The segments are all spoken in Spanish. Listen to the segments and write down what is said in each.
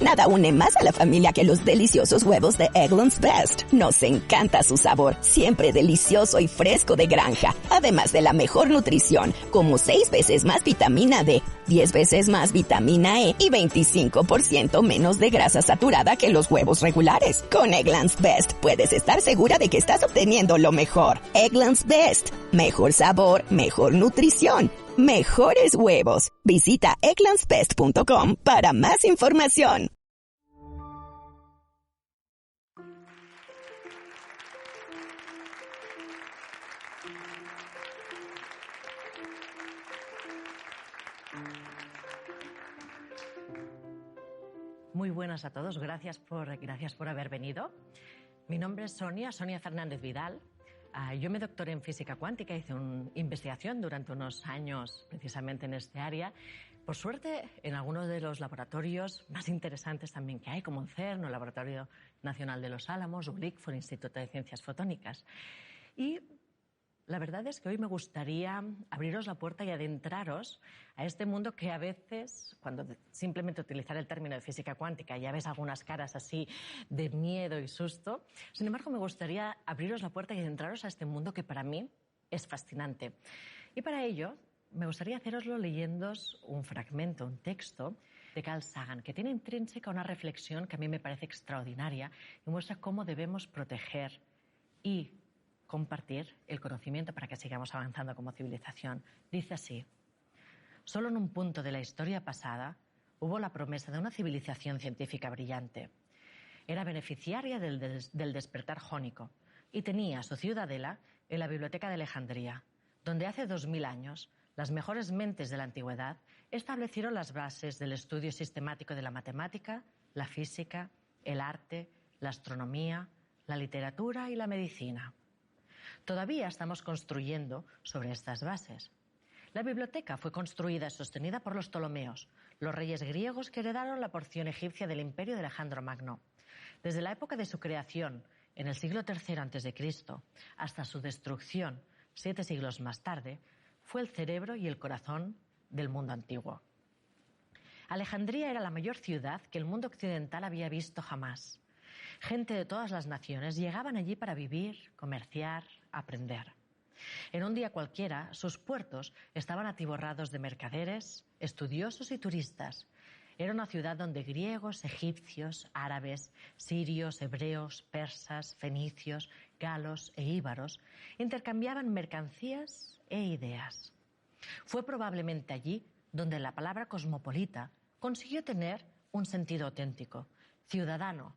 Nada une más a la familia que los deliciosos huevos de Eggland's Best. Nos encanta su sabor, siempre delicioso y fresco de granja. Además de la mejor nutrición, como 6 veces más vitamina D, 10 veces más vitamina E y 25% menos de grasa saturada que los huevos regulares. Con Eggland's Best puedes estar segura de que estás obteniendo lo mejor. Eggland's Best. Mejor sabor, mejor nutrición, mejores huevos. Visita egglandsbest.com para más información. Muy buenas a todos, gracias por haber venido. Mi nombre es Sonia Fernández Vidal. Yo me doctoré en física cuántica, hice una investigación durante unos años precisamente en este área. Por suerte, en algunos de los laboratorios más interesantes también que hay, como el CERN, el Laboratorio Nacional de los Álamos, o el ICFO, el Instituto de Ciencias Fotónicas. Y la verdad es que hoy me gustaría abriros la puerta y adentraros a este mundo que a veces, cuando simplemente utilizar el término de física cuántica, ya ves algunas caras así de miedo y susto. Sin embargo, me gustaría abriros la puerta y adentraros a este mundo que para mí es fascinante. Y para ello, me gustaría haceroslo leyéndoos un fragmento, un texto de Carl Sagan, que tiene intrínseca una reflexión que a mí me parece extraordinaria y muestra cómo debemos proteger y compartir el conocimiento para que sigamos avanzando como civilización. Dice así: solo en un punto de la historia pasada hubo la promesa de una civilización científica brillante. Era beneficiaria del despertar jónico y tenía su ciudadela en la Biblioteca de Alejandría, donde hace 2000 años las mejores mentes de la antigüedad establecieron las bases del estudio sistemático de la matemática, la física, el arte, la astronomía, la literatura y la medicina. Todavía estamos construyendo sobre estas bases. La biblioteca fue construida y sostenida por los Ptolomeos, los reyes griegos que heredaron la porción egipcia del imperio de Alejandro Magno. Desde la época de su creación, en el siglo III a.C., hasta su destrucción, 7 siglos más tarde, fue el cerebro y el corazón del mundo antiguo. Alejandría era la mayor ciudad que el mundo occidental había visto jamás. Gente de todas las naciones llegaban allí para vivir, comerciar, aprender. En un día cualquiera, sus puertos estaban atiborrados de mercaderes, estudiosos y turistas. Era una ciudad donde griegos, egipcios, árabes, sirios, hebreos, persas, fenicios, galos e íbaros intercambiaban mercancías e ideas. Fue probablemente allí donde la palabra cosmopolita consiguió tener un sentido auténtico, ciudadano,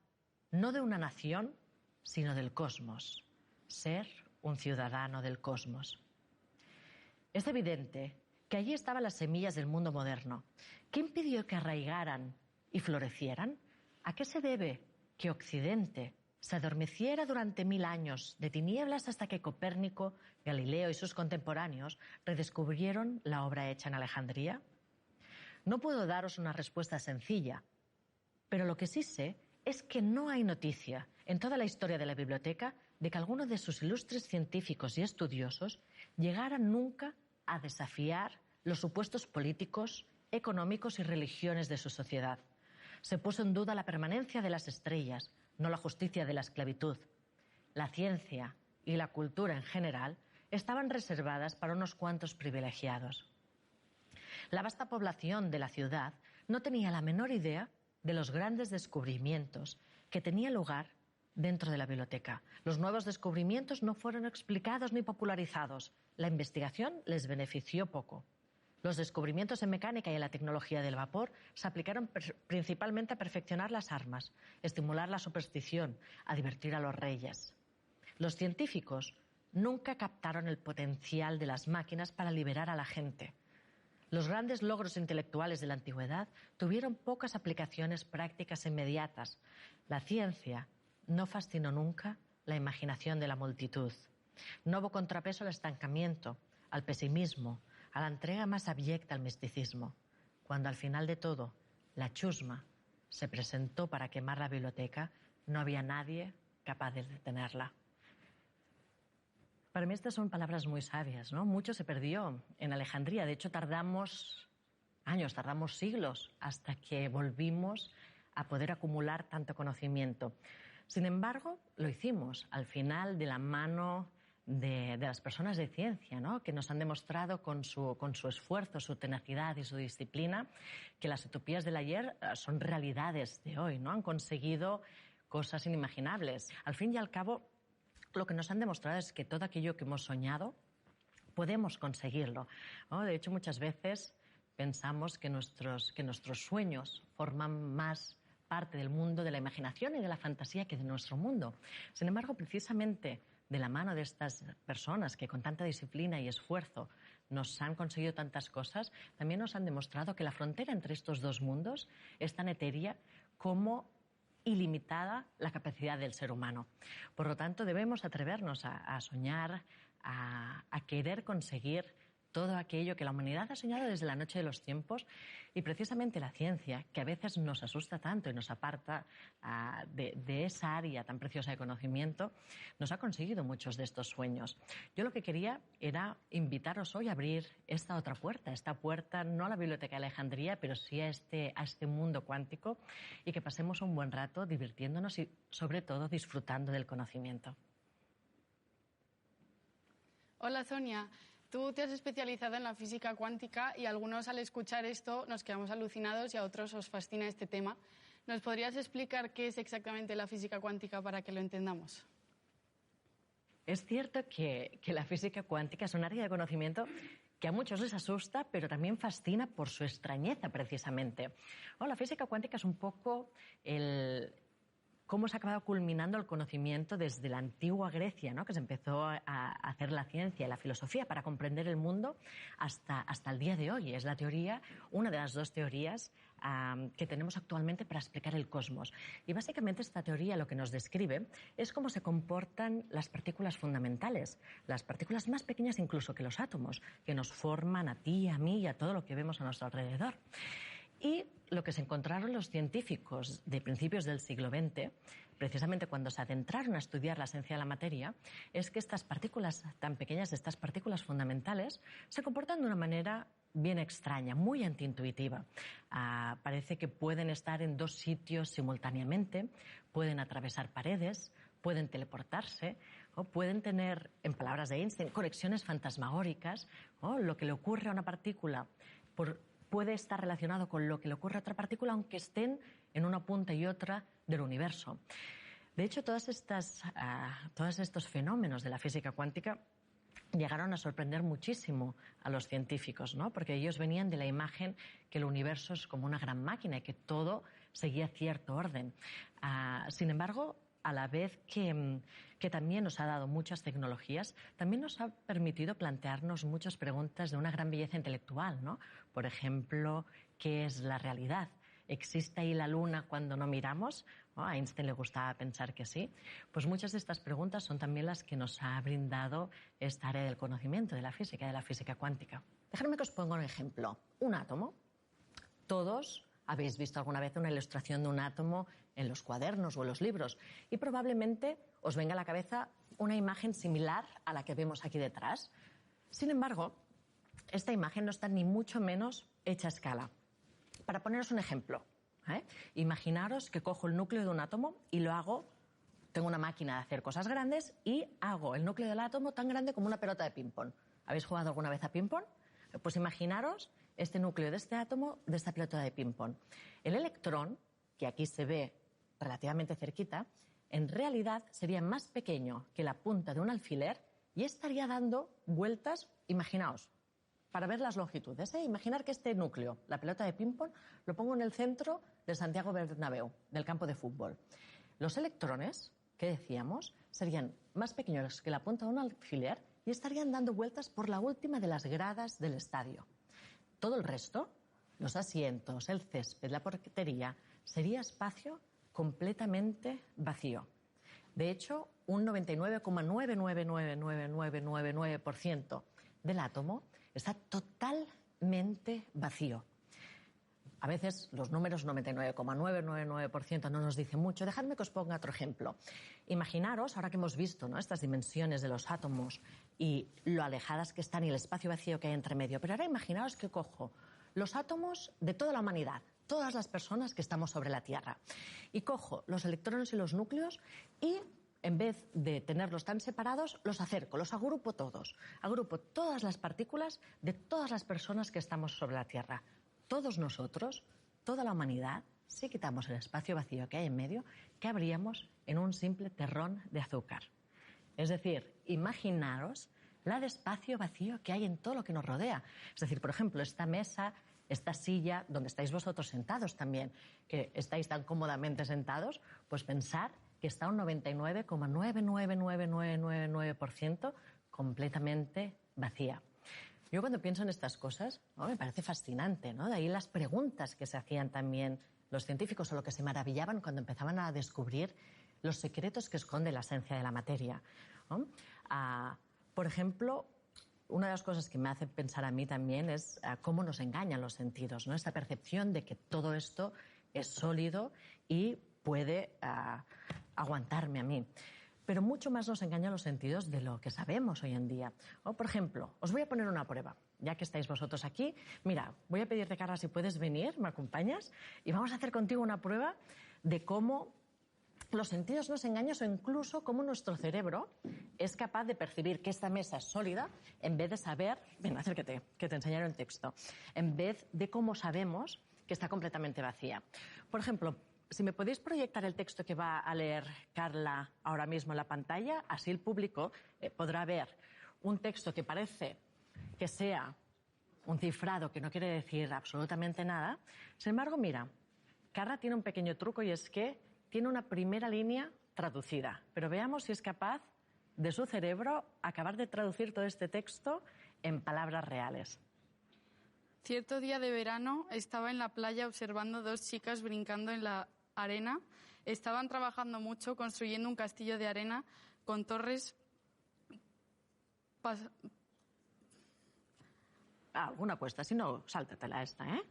no de una nación, sino del cosmos. Ser un ciudadano del cosmos. Es evidente que allí estaban las semillas del mundo moderno. ¿Qué impidió que arraigaran y florecieran? ¿A qué se debe que Occidente se adormeciera durante 1000 años de tinieblas hasta que Copérnico, Galileo y sus contemporáneos redescubrieron la obra hecha en Alejandría? No puedo daros una respuesta sencilla, pero lo que sí sé es que no hay noticia en toda la historia de la biblioteca de que alguno de sus ilustres científicos y estudiosos llegaran nunca a desafiar los supuestos políticos, económicos y religiones de su sociedad. Se puso en duda la permanencia de las estrellas, no la justicia de la esclavitud. La ciencia y la cultura en general estaban reservadas para unos cuantos privilegiados. La vasta población de la ciudad no tenía la menor idea de los grandes descubrimientos que tenían lugar dentro de la biblioteca. Los nuevos descubrimientos no fueron explicados ni popularizados. La investigación les benefició poco. Los descubrimientos en mecánica y en la tecnología del vapor se aplicaron principalmente a perfeccionar las armas, estimular la superstición, a divertir a los reyes. Los científicos nunca captaron el potencial de las máquinas para liberar a la gente. Los grandes logros intelectuales de la antigüedad tuvieron pocas aplicaciones prácticas inmediatas. La ciencia no fascinó nunca la imaginación de la multitud. No hubo contrapeso al estancamiento, al pesimismo, a la entrega más abyecta al misticismo. Cuando al final de todo la chusma se presentó para quemar la biblioteca, no había nadie capaz de detenerla. Para mí estas son palabras muy sabias, ¿no? Mucho se perdió en Alejandría. De hecho, tardamos años, tardamos siglos hasta que volvimos a poder acumular tanto conocimiento. Sin embargo, lo hicimos al final de la mano de las personas de ciencia, ¿no? Que nos han demostrado con su esfuerzo, su tenacidad y su disciplina que las utopías del ayer son realidades de hoy, ¿no? Han conseguido cosas inimaginables. Al fin y al cabo, lo que nos han demostrado es que todo aquello que hemos soñado podemos conseguirlo, ¿no? De hecho, muchas veces pensamos que nuestros sueños forman más parte del mundo de la imaginación y de la fantasía que de nuestro mundo. Sin embargo, precisamente de la mano de estas personas que con tanta disciplina y esfuerzo nos han conseguido tantas cosas, también nos han demostrado que la frontera entre estos dos mundos es tan etérea como ilimitada la capacidad del ser humano. Por lo tanto, debemos atrevernos a soñar, a querer conseguir todo aquello que la humanidad ha soñado desde la noche de los tiempos, y precisamente la ciencia, que a veces nos asusta tanto y nos aparta de esa área tan preciosa de conocimiento, nos ha conseguido muchos de estos sueños. Yo lo que quería era invitaros hoy a abrir esta otra puerta, esta puerta no a la Biblioteca de Alejandría, pero sí a este mundo cuántico, y que pasemos un buen rato divirtiéndonos y sobre todo disfrutando del conocimiento. Hola Sonia. Tú te has especializado en la física cuántica y algunos al escuchar esto nos quedamos alucinados y a otros os fascina este tema. ¿Nos podrías explicar qué es exactamente la física cuántica para que lo entendamos? Es cierto que la física cuántica es un área de conocimiento que a muchos les asusta, pero también fascina por su extrañeza, precisamente. La física cuántica es un poco cómo se ha acabado culminando el conocimiento desde la antigua Grecia, ¿no? Que se empezó a hacer la ciencia y la filosofía para comprender el mundo hasta el día de hoy. Es la teoría, una de las dos teorías que tenemos actualmente para explicar el cosmos. Y básicamente esta teoría lo que nos describe es cómo se comportan las partículas fundamentales, las partículas más pequeñas incluso que los átomos, que nos forman a ti, a mí y a todo lo que vemos a nuestro alrededor. Y lo que se encontraron los científicos de principios del siglo XX, precisamente cuando se adentraron a estudiar la esencia de la materia, es que estas partículas tan pequeñas, estas partículas fundamentales, se comportan de una manera bien extraña, muy antiintuitiva. Parece que pueden estar en dos sitios simultáneamente, pueden atravesar paredes, pueden teleportarse, o pueden tener, en palabras de Einstein, conexiones fantasmagóricas. Lo que le ocurre a una partícula puede estar relacionado con lo que le ocurre a otra partícula, aunque estén en una punta y otra del universo. De hecho, todos estos fenómenos de la física cuántica llegaron a sorprender muchísimo a los científicos, ¿no? Porque ellos venían de la imagen que el universo es como una gran máquina y que todo seguía cierto orden. Sin embargo, a la vez que también nos ha dado muchas tecnologías, también nos ha permitido plantearnos muchas preguntas de una gran belleza intelectual, ¿no? Por ejemplo, ¿qué es la realidad? ¿Existe ahí la luna cuando no miramos? A Einstein le gustaba pensar que sí. Pues muchas de estas preguntas son también las que nos ha brindado esta área del conocimiento, de la física cuántica. Dejadme que os ponga un ejemplo. Un átomo. Todos habéis visto alguna vez una ilustración de un átomo en los cuadernos o en los libros, y probablemente os venga a la cabeza una imagen similar a la que vemos aquí detrás. Sin embargo, esta imagen no está ni mucho menos hecha a escala. Para poneros un ejemplo, imaginaros que cojo el núcleo de un átomo y tengo una máquina de hacer cosas grandes y hago el núcleo del átomo tan grande como una pelota de ping-pong. ¿Habéis jugado alguna vez a ping-pong? Pues imaginaros este núcleo de este átomo, de esta pelota de ping-pong. El electrón, que aquí se ve relativamente cerquita, en realidad sería más pequeño que la punta de un alfiler y estaría dando vueltas, imaginaos, para ver las longitudes. Imaginar que este núcleo, la pelota de ping-pong, lo pongo en el centro del Santiago Bernabéu, del campo de fútbol. Los electrones, que decíamos, serían más pequeños que la punta de un alfiler y estarían dando vueltas por la última de las gradas del estadio. Todo el resto, los asientos, el césped, la portería, sería espacio completamente vacío. De hecho, un 99,99999% del átomo está totalmente vacío. A veces los números 99,999% no nos dicen mucho. Dejadme que os ponga otro ejemplo. Imaginaros, ahora que hemos visto, ¿no?, estas dimensiones de los átomos y lo alejadas que están y el espacio vacío que hay entre medio, pero ahora imaginaos que cojo los átomos de toda la humanidad, todas las personas que estamos sobre la Tierra. Y cojo los electrones y los núcleos y, en vez de tenerlos tan separados, los acerco, los agrupo todos. Agrupo todas las partículas de todas las personas que estamos sobre la Tierra. Todos nosotros, toda la humanidad, si quitamos el espacio vacío que hay en medio, cabríamos en un simple terrón de azúcar. Es decir, imaginaros la de espacio vacío que hay en todo lo que nos rodea. Es decir, por ejemplo, esta mesa, esta silla, donde estáis vosotros sentados también, que estáis tan cómodamente sentados, pues pensar que está un 99,99999% completamente vacía. Yo cuando pienso en estas cosas, ¿no?, me parece fascinante, ¿no? De ahí las preguntas que se hacían también los científicos, o lo que se maravillaban cuando empezaban a descubrir los secretos que esconde la esencia de la materia, ¿no? Por ejemplo, una de las cosas que me hace pensar a mí también es cómo nos engañan los sentidos, ¿no? Esta percepción de que todo esto es sólido y puede aguantarme a mí. Pero mucho más nos engañan los sentidos de lo que sabemos hoy en día. O, por ejemplo, os voy a poner una prueba. Ya que estáis vosotros aquí, mira, voy a pedirte, Carla, si puedes venir, me acompañas, y vamos a hacer contigo una prueba de cómo los sentidos nos engañan, o incluso cómo nuestro cerebro es capaz de percibir que esta mesa es sólida en vez de saber, ven, acércate, que te enseñaré el texto, en vez de cómo sabemos que está completamente vacía. Por ejemplo, si me podéis proyectar el texto que va a leer Carla ahora mismo en la pantalla, así el público podrá ver un texto que parece que sea un cifrado que no quiere decir absolutamente nada. Sin embargo, mira, Carla tiene un pequeño truco, y es que tiene una primera línea traducida. Pero veamos si es capaz de su cerebro acabar de traducir todo este texto en palabras reales. Cierto día de verano estaba en la playa observando dos chicas brincando en la arena. Estaban trabajando mucho construyendo un castillo de arena con torres alguna apuesta, si no, sáltatela esta, ¿eh?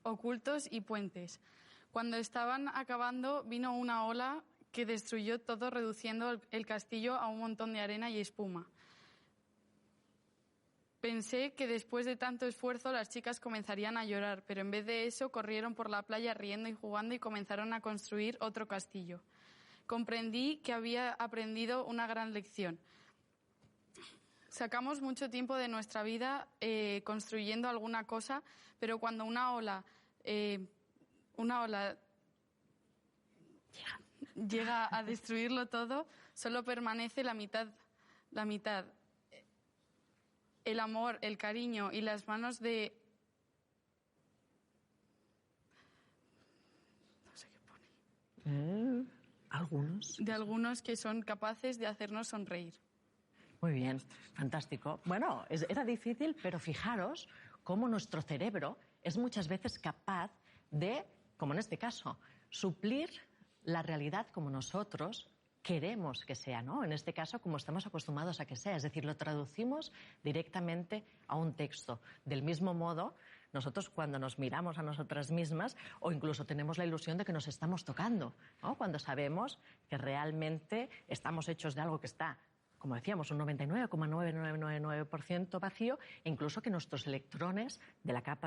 Ocultos y puentes. Cuando estaban acabando, vino una ola que destruyó todo, reduciendo el castillo a un montón de arena y espuma. Pensé que después de tanto esfuerzo las chicas comenzarían a llorar, pero en vez de eso corrieron por la playa riendo y jugando y comenzaron a construir otro castillo. Comprendí que había aprendido una gran lección. Sacamos mucho tiempo de nuestra vida construyendo alguna cosa, pero cuando una ola llega a destruirlo todo, solo permanece la mitad. El amor, el cariño y las manos de... No sé qué pone. Algunos. De algunos que son capaces de hacernos sonreír. Muy bien, fantástico. Bueno, era difícil, pero fijaros cómo nuestro cerebro es muchas veces capaz de, como en este caso, suplir la realidad como nosotros queremos que sea, ¿no? En este caso, como estamos acostumbrados a que sea. Es decir, lo traducimos directamente a un texto. Del mismo modo, nosotros cuando nos miramos a nosotras mismas, o incluso tenemos la ilusión de que nos estamos tocando, ¿no? Cuando sabemos que realmente estamos hechos de algo que está, como decíamos, un 99,9999% vacío, e incluso que nuestros electrones de la capa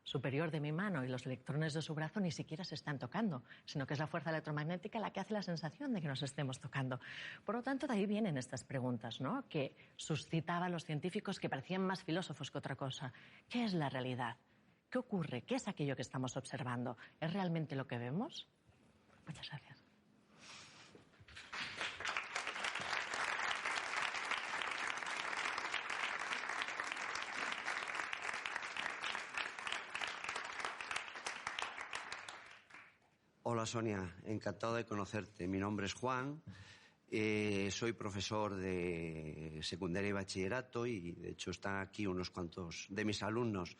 superior de mi mano y los electrones de su brazo ni siquiera se están tocando, sino que es la fuerza electromagnética la que hace la sensación de que nos estemos tocando. Por lo tanto, de ahí vienen estas preguntas, ¿no?, que suscitaban los científicos, que parecían más filósofos que otra cosa. ¿Qué es la realidad? ¿Qué ocurre? ¿Qué es aquello que estamos observando? ¿Es realmente lo que vemos? Muchas gracias. Hola Sonia, encantado de conocerte. Mi nombre es Juan, soy profesor de secundaria y bachillerato y de hecho están aquí unos cuantos de mis alumnos.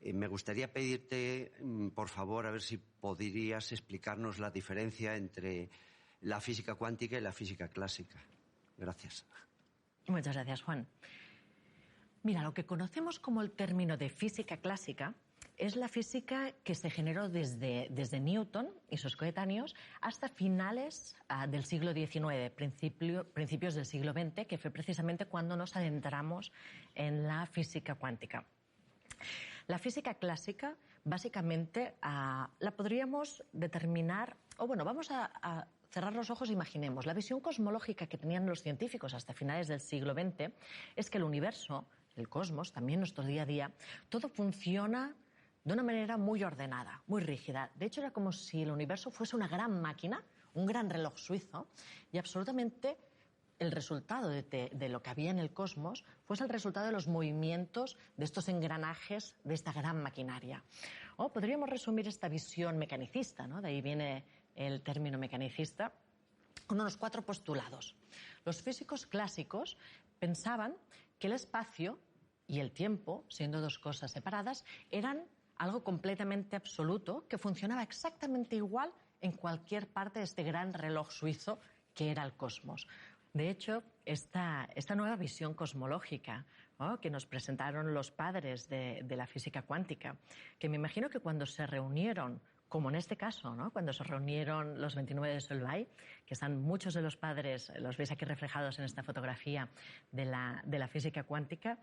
Me gustaría pedirte, por favor, a ver si podrías explicarnos la diferencia entre la física cuántica y la física clásica. Gracias. Muchas gracias, Juan. Mira, lo que conocemos como el término de física clásica es la física que se generó desde Newton y sus coetáneos hasta finales del siglo XIX, principios del siglo XX, que fue precisamente cuando nos adentramos en la física cuántica. La física clásica básicamente la podríamos determinar, vamos a cerrar los ojos e imaginemos. La visión cosmológica que tenían los científicos hasta finales del siglo XX es que el universo, el cosmos, también nuestro día a día, todo funciona de una manera muy ordenada, muy rígida. De hecho, era como si el universo fuese una gran máquina, un gran reloj suizo, y absolutamente el resultado de lo que había en el cosmos fuese el resultado de los movimientos de estos engranajes de esta gran maquinaria. O podríamos resumir esta visión mecanicista, ¿no? De ahí viene el término mecanicista, con unos 4 postulados. Los físicos clásicos pensaban que el espacio y el tiempo, siendo 2 cosas separadas, eran algo completamente absoluto que funcionaba exactamente igual en cualquier parte de este gran reloj suizo que era el cosmos. De hecho, esta nueva visión cosmológica, ¿no?, que nos presentaron los padres de la física cuántica, que me imagino que cuando se reunieron, como en este caso, ¿no?, cuando se reunieron los 29 de Solvay, que están muchos de los padres, los veis aquí reflejados en esta fotografía de la física cuántica,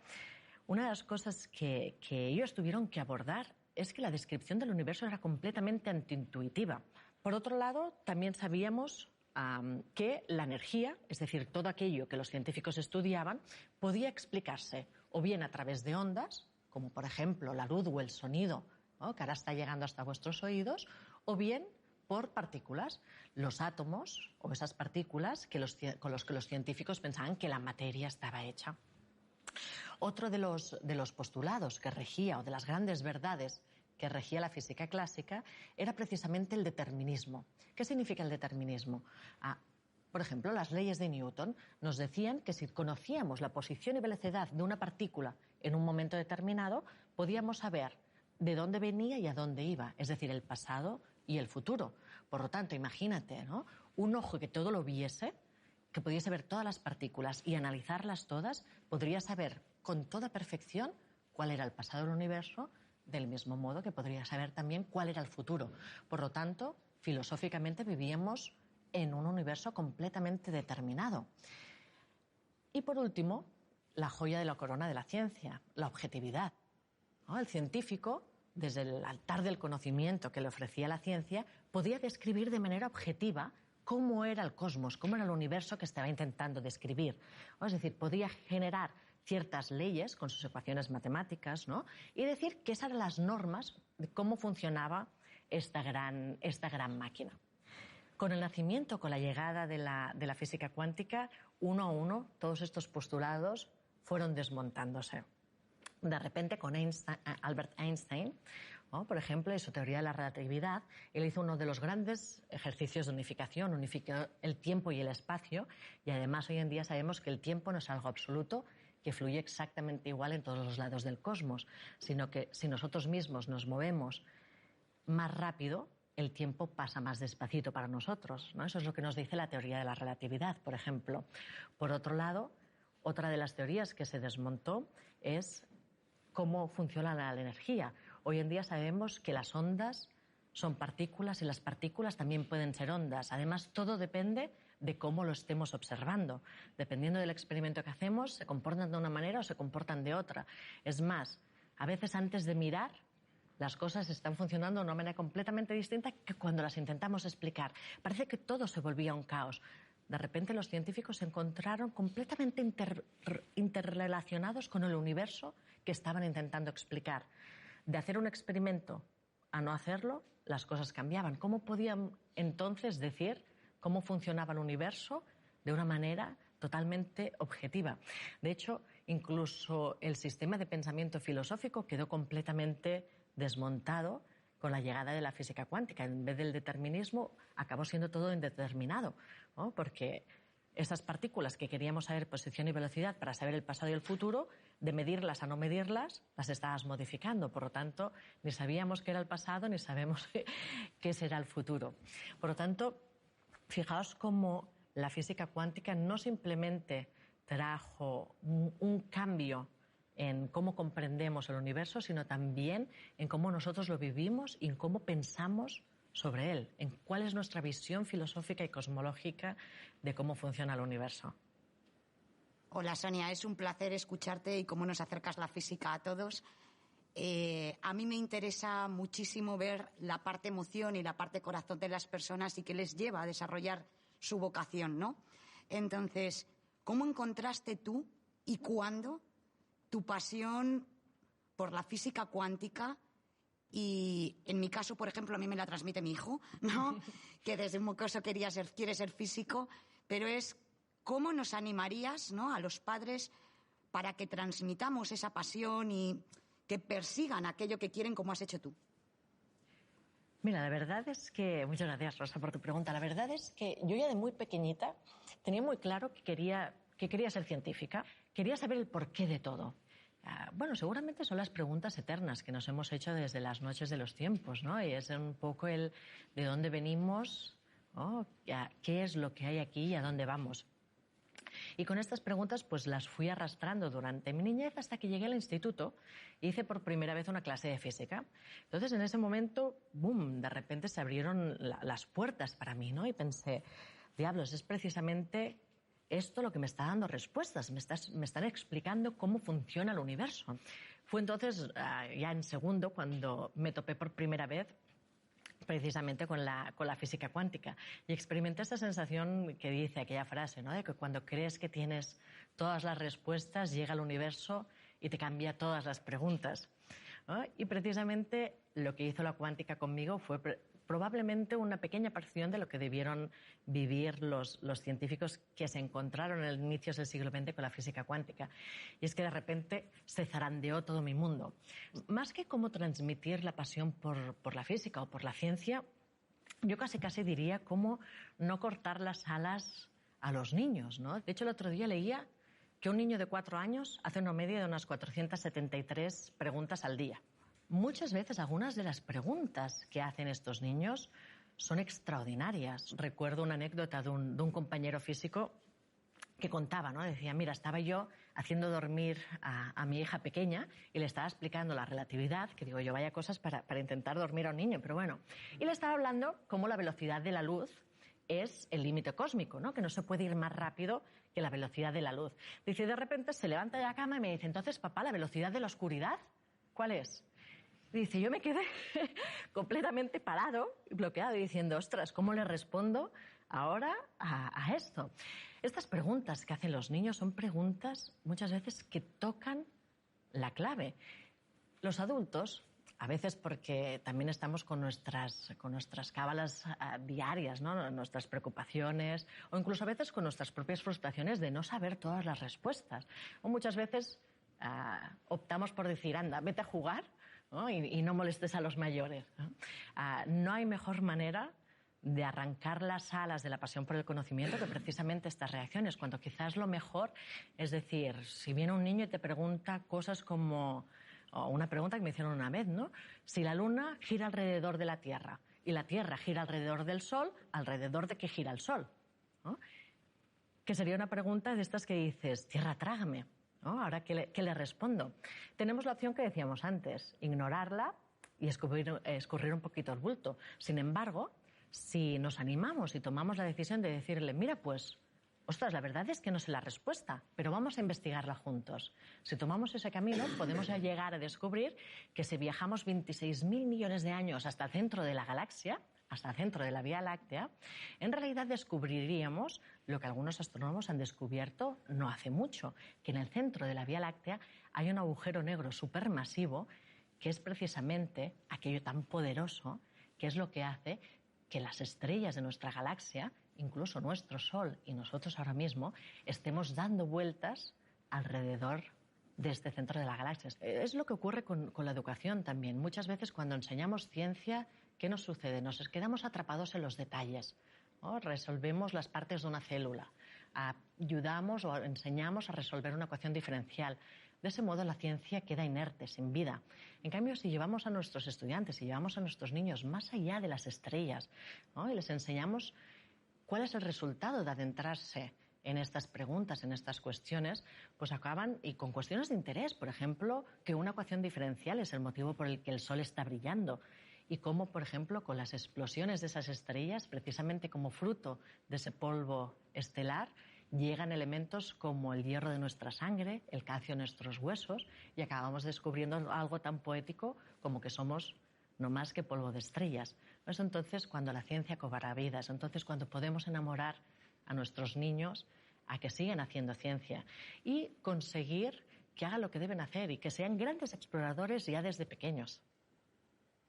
una de las cosas que ellos tuvieron que abordar es que la descripción del universo era completamente antiintuitiva. Por otro lado, también sabíamos que la energía, es decir, todo aquello que los científicos estudiaban, podía explicarse o bien a través de ondas, como por ejemplo la luz o el sonido, ¿no?, que ahora está llegando hasta vuestros oídos, o bien por partículas, los átomos o esas partículas con los que los científicos pensaban que la materia estaba hecha. Otro de los postulados que regía, o de las grandes verdades que regía la física clásica, era precisamente el determinismo. ¿Qué significa el determinismo? Por ejemplo, las leyes de Newton nos decían que si conocíamos la posición y velocidad de una partícula en un momento determinado, podíamos saber de dónde venía y a dónde iba, es decir, el pasado y el futuro. Por lo tanto, imagínate, ¿no?, un ojo que todo lo viese, que pudiese ver todas las partículas y analizarlas todas, podría saber con toda perfección cuál era el pasado del universo, del mismo modo que podría saber también cuál era el futuro. Por lo tanto, filosóficamente vivíamos en un universo completamente determinado. Y por último, la joya de la corona de la ciencia, la objetividad, ¿no? El científico, desde el altar del conocimiento que le ofrecía la ciencia, podía describir de manera objetiva cómo era el cosmos, cómo era el universo que estaba intentando describir. Es decir, podía generar ciertas leyes con sus ecuaciones matemáticas, ¿no?, y decir que esas eran las normas de cómo funcionaba esta gran máquina. Con el nacimiento, con la llegada de la física cuántica, uno a uno, todos estos postulados fueron desmontándose. De repente, con Albert Einstein, ¿no?, por ejemplo, en su teoría de la relatividad, él hizo uno de los grandes ejercicios de unificación, unificó el tiempo y el espacio, y además hoy en día sabemos que el tiempo no es algo absoluto, que fluye exactamente igual en todos los lados del cosmos, sino que si nosotros mismos nos movemos más rápido, el tiempo pasa más despacito para nosotros, ¿no? Eso es lo que nos dice la teoría de la relatividad, por ejemplo. Por otro lado, otra de las teorías que se desmontó es cómo funciona la energía. Hoy en día sabemos que las ondas son partículas y las partículas también pueden ser ondas. Además, todo depende de cómo lo estemos observando. Dependiendo del experimento que hacemos, se comportan de una manera o se comportan de otra. Es más, a veces antes de mirar, las cosas están funcionando de una manera completamente distinta que cuando las intentamos explicar. Parece que todo se volvía un caos. De repente los científicos se encontraron completamente interrelacionados con el universo que estaban intentando explicar. De hacer un experimento a no hacerlo, las cosas cambiaban. ¿Cómo podían entonces decir cómo funcionaba el universo de una manera totalmente objetiva? De hecho, incluso el sistema de pensamiento filosófico quedó completamente desmontado con la llegada de la física cuántica. En vez del determinismo, acabó siendo todo indeterminado, ¿no? Porque esas partículas que queríamos saber posición y velocidad para saber el pasado y el futuro, de medirlas a no medirlas, las estabas modificando. Por lo tanto, ni sabíamos qué era el pasado ni sabemos qué será el futuro. Por lo tanto, fijaos cómo la física cuántica no simplemente trajo un cambio en cómo comprendemos el universo, sino también en cómo nosotros lo vivimos y en cómo pensamos sobre él, en cuál es nuestra visión filosófica y cosmológica de cómo funciona el universo. Hola Sonia, es un placer escucharte y cómo nos acercas la física a todos. A mí me interesa muchísimo ver la parte emoción y la parte corazón de las personas y qué les lleva a desarrollar su vocación, ¿no? Entonces, ¿cómo encontraste tú y cuándo tu pasión por la física cuántica? Y en mi caso, por ejemplo, a mí me la transmite mi hijo, ¿no? Que desde un mocoso quiere ser físico, pero es cómo nos animarías, ¿no?, a los padres para que transmitamos esa pasión y que persigan aquello que quieren, como has hecho tú. Mira, la verdad es que... Muchas gracias, Rosa, por tu pregunta. La verdad es que yo ya de muy pequeñita tenía muy claro que quería ser científica. Quería saber el porqué de todo. Bueno, seguramente son las preguntas eternas que nos hemos hecho desde las noches de los tiempos, ¿no? Y es un poco el de dónde venimos, ¿no?, qué es lo que hay aquí y a dónde vamos. Y con estas preguntas pues las fui arrastrando durante mi niñez hasta que llegué al instituto e hice por primera vez una clase de física. Entonces en ese momento, ¡boom!, de repente se abrieron las puertas para mí, ¿no? Y pensé, diablos, es precisamente esto lo que me está dando respuestas, me están explicando cómo funciona el universo. Fue entonces, ya en segundo, cuando me topé por primera vez precisamente con la física cuántica y experimenté esta sensación que dice aquella frase, ¿no?, de que cuando crees que tienes todas las respuestas llega el universo y te cambia todas las preguntas, ¿no? Y precisamente lo que hizo la cuántica conmigo fue probablemente una pequeña porción de lo que debieron vivir los científicos que se encontraron en el inicios del siglo XX con la física cuántica. Y es que de repente se zarandeó todo mi mundo. Más que cómo transmitir la pasión por la física o por la ciencia, yo casi diría cómo no cortar las alas a los niños, ¿no? De hecho, el otro día leía que un niño de 4 años hace una media de unas 473 preguntas al día. Muchas veces algunas de las preguntas que hacen estos niños son extraordinarias. Recuerdo una anécdota de un compañero físico que contaba, ¿no? Decía, mira, estaba yo haciendo dormir a mi hija pequeña y le estaba explicando la relatividad, que digo yo, vaya cosas para intentar dormir a un niño, pero bueno. Y le estaba hablando cómo la velocidad de la luz es el límite cósmico, ¿no?, que no se puede ir más rápido que la velocidad de la luz. Dice, de repente se levanta de la cama y me dice, entonces, papá, ¿la velocidad de la oscuridad cuál es? Dice, yo me quedé completamente parado y bloqueado diciendo, ostras, ¿cómo le respondo ahora a esto? Estas preguntas que hacen los niños son preguntas muchas veces que tocan la clave. Los adultos, a veces porque también estamos con nuestras cábalas diarias, ¿no?, nuestras preocupaciones, o incluso a veces con nuestras propias frustraciones de no saber todas las respuestas. O muchas veces optamos por decir, anda, vete a jugar, ¿no?, y no molestes a los mayores, ¿no? No hay mejor manera de arrancar las alas de la pasión por el conocimiento que precisamente estas reacciones, cuando quizás lo mejor es decir, si viene un niño y te pregunta cosas como, o una pregunta que me hicieron una vez, ¿no?, si la luna gira alrededor de la Tierra y la Tierra gira alrededor del Sol, ¿alrededor de qué gira el Sol?, ¿no? Que sería una pregunta de estas que dices, tierra, trágame, ¿no? Ahora, ¿qué le respondo? Tenemos la opción que decíamos antes, ignorarla y escurrir un poquito el bulto. Sin embargo, si nos animamos y tomamos la decisión de decirle, mira, pues, ostras, la verdad es que no sé la respuesta, pero vamos a investigarla juntos. Si tomamos ese camino, podemos llegar a descubrir que si viajamos 26.000 millones de años hasta el centro de la galaxia, hasta el centro de la Vía Láctea, en realidad descubriríamos lo que algunos astrónomos han descubierto no hace mucho, que en el centro de la Vía Láctea hay un agujero negro supermasivo que es precisamente aquello tan poderoso que es lo que hace que las estrellas de nuestra galaxia, incluso nuestro Sol y nosotros ahora mismo, estemos dando vueltas alrededor de este centro de la galaxia. Es lo que ocurre con la educación también. Muchas veces cuando enseñamos ciencia, ¿qué nos sucede? Nos quedamos atrapados en los detalles, ¿no? Resolvemos las partes de una célula, ayudamos o enseñamos a resolver una ecuación diferencial. De ese modo la ciencia queda inerte, sin vida. En cambio, si llevamos a nuestros estudiantes, si llevamos a nuestros niños más allá de las estrellas, ¿no?, y les enseñamos cuál es el resultado de adentrarse en estas preguntas, en estas cuestiones, pues acaban y con cuestiones de interés. Por ejemplo, que una ecuación diferencial es el motivo por el que el Sol está brillando. Y cómo, por ejemplo, con las explosiones de esas estrellas, precisamente como fruto de ese polvo estelar, llegan elementos como el hierro de nuestra sangre, el calcio de nuestros huesos, y acabamos descubriendo algo tan poético como que somos no más que polvo de estrellas. Es entonces cuando la ciencia cobra vida, es entonces cuando podemos enamorar a nuestros niños a que sigan haciendo ciencia y conseguir que hagan lo que deben hacer y que sean grandes exploradores ya desde pequeños.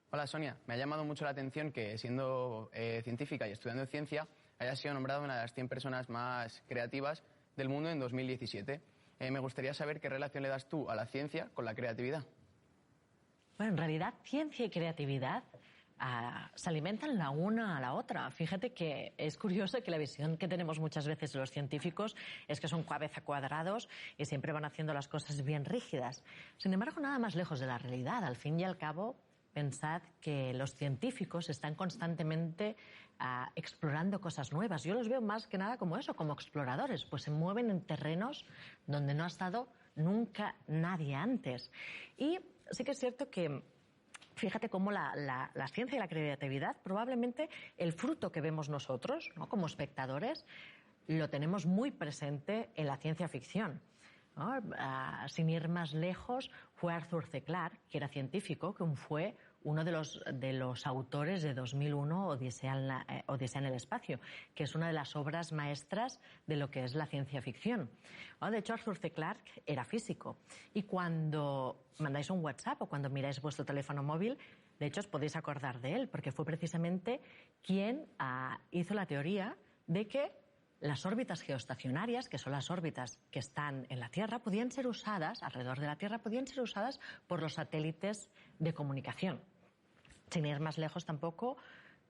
Hola Sonia, me ha llamado mucho la atención que siendo científica y estudiando ciencia hayas sido nombrada una de las 100 personas más creativas del mundo en 2017. Me gustaría saber qué relación le das tú a la ciencia con la creatividad. Bueno, en realidad ciencia y creatividad se alimentan la una a la otra. Fíjate que es curioso que la visión que tenemos muchas veces los científicos es que son cabeza cuadrados y siempre van haciendo las cosas bien rígidas. Sin embargo, nada más lejos de la realidad. Al fin y al cabo, pensad que los científicos están constantemente explorando cosas nuevas. Yo los veo más que nada como eso, como exploradores, pues se mueven en terrenos donde no ha estado nunca nadie antes. Y sí que es cierto que fíjate cómo la ciencia y la creatividad, probablemente el fruto que vemos nosotros, ¿no?, como espectadores, lo tenemos muy presente en la ciencia ficción, ¿no? Sin ir más lejos, fue Arthur C. Clarke, que era científico, que fue uno de los autores de 2001, Odisea en el espacio, que es una de las obras maestras de lo que es la ciencia ficción. De hecho, Arthur C. Clarke era físico. Y cuando mandáis un WhatsApp o cuando miráis vuestro teléfono móvil, de hecho os podéis acordar de él, porque fue precisamente quien hizo la teoría de que las órbitas geoestacionarias, que son las órbitas que están en la Tierra, podían ser usadas, alrededor de la Tierra, podían ser usadas por los satélites de comunicación. Sin ir más lejos tampoco,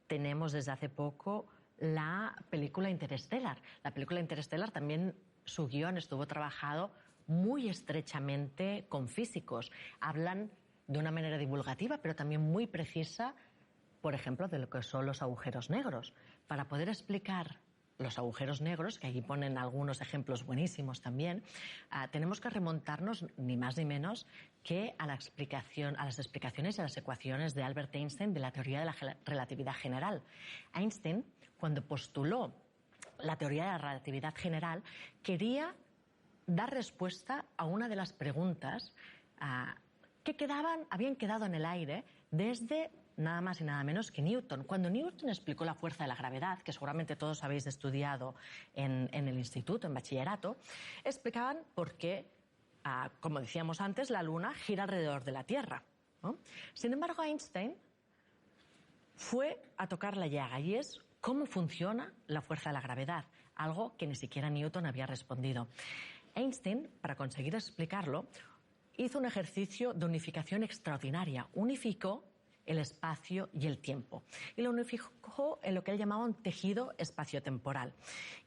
tenemos desde hace poco la película Interstellar. La película Interstellar también, su guión estuvo trabajado muy estrechamente con físicos. Hablan de una manera divulgativa, pero también muy precisa, por ejemplo, de lo que son los agujeros negros. Para poder explicar los agujeros negros, que aquí ponen algunos ejemplos buenísimos también, tenemos que remontarnos ni más ni menos que a las explicaciones y a las ecuaciones de Albert Einstein de la teoría de la relatividad general. Einstein, cuando postuló la teoría de la relatividad general, quería dar respuesta a una de las preguntas que habían quedado en el aire desde nada más y nada menos que Newton. Cuando Newton explicó la fuerza de la gravedad, que seguramente todos habéis estudiado en el instituto, en bachillerato, explicaban por qué, como decíamos antes, la Luna gira alrededor de la Tierra, ¿no? Sin embargo, Einstein fue a tocar la llaga, y es cómo funciona la fuerza de la gravedad, algo que ni siquiera Newton había respondido. Einstein, para conseguir explicarlo, hizo un ejercicio de unificación extraordinaria. Unificó el espacio y el tiempo. Y lo unificó en lo que él llamaba un tejido espaciotemporal.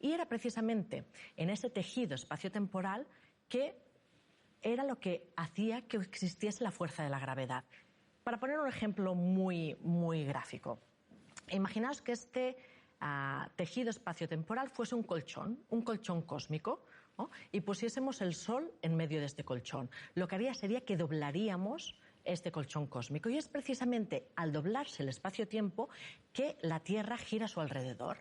Y era precisamente en ese tejido espaciotemporal que era lo que hacía que existiese la fuerza de la gravedad. Para poner un ejemplo muy, muy gráfico, imaginaos que este tejido espaciotemporal fuese un colchón cósmico, ¿no?, y pusiésemos el Sol en medio de este colchón. Lo que haría sería que doblaríamos este colchón cósmico, y es precisamente al doblarse el espacio-tiempo que la Tierra gira a su alrededor.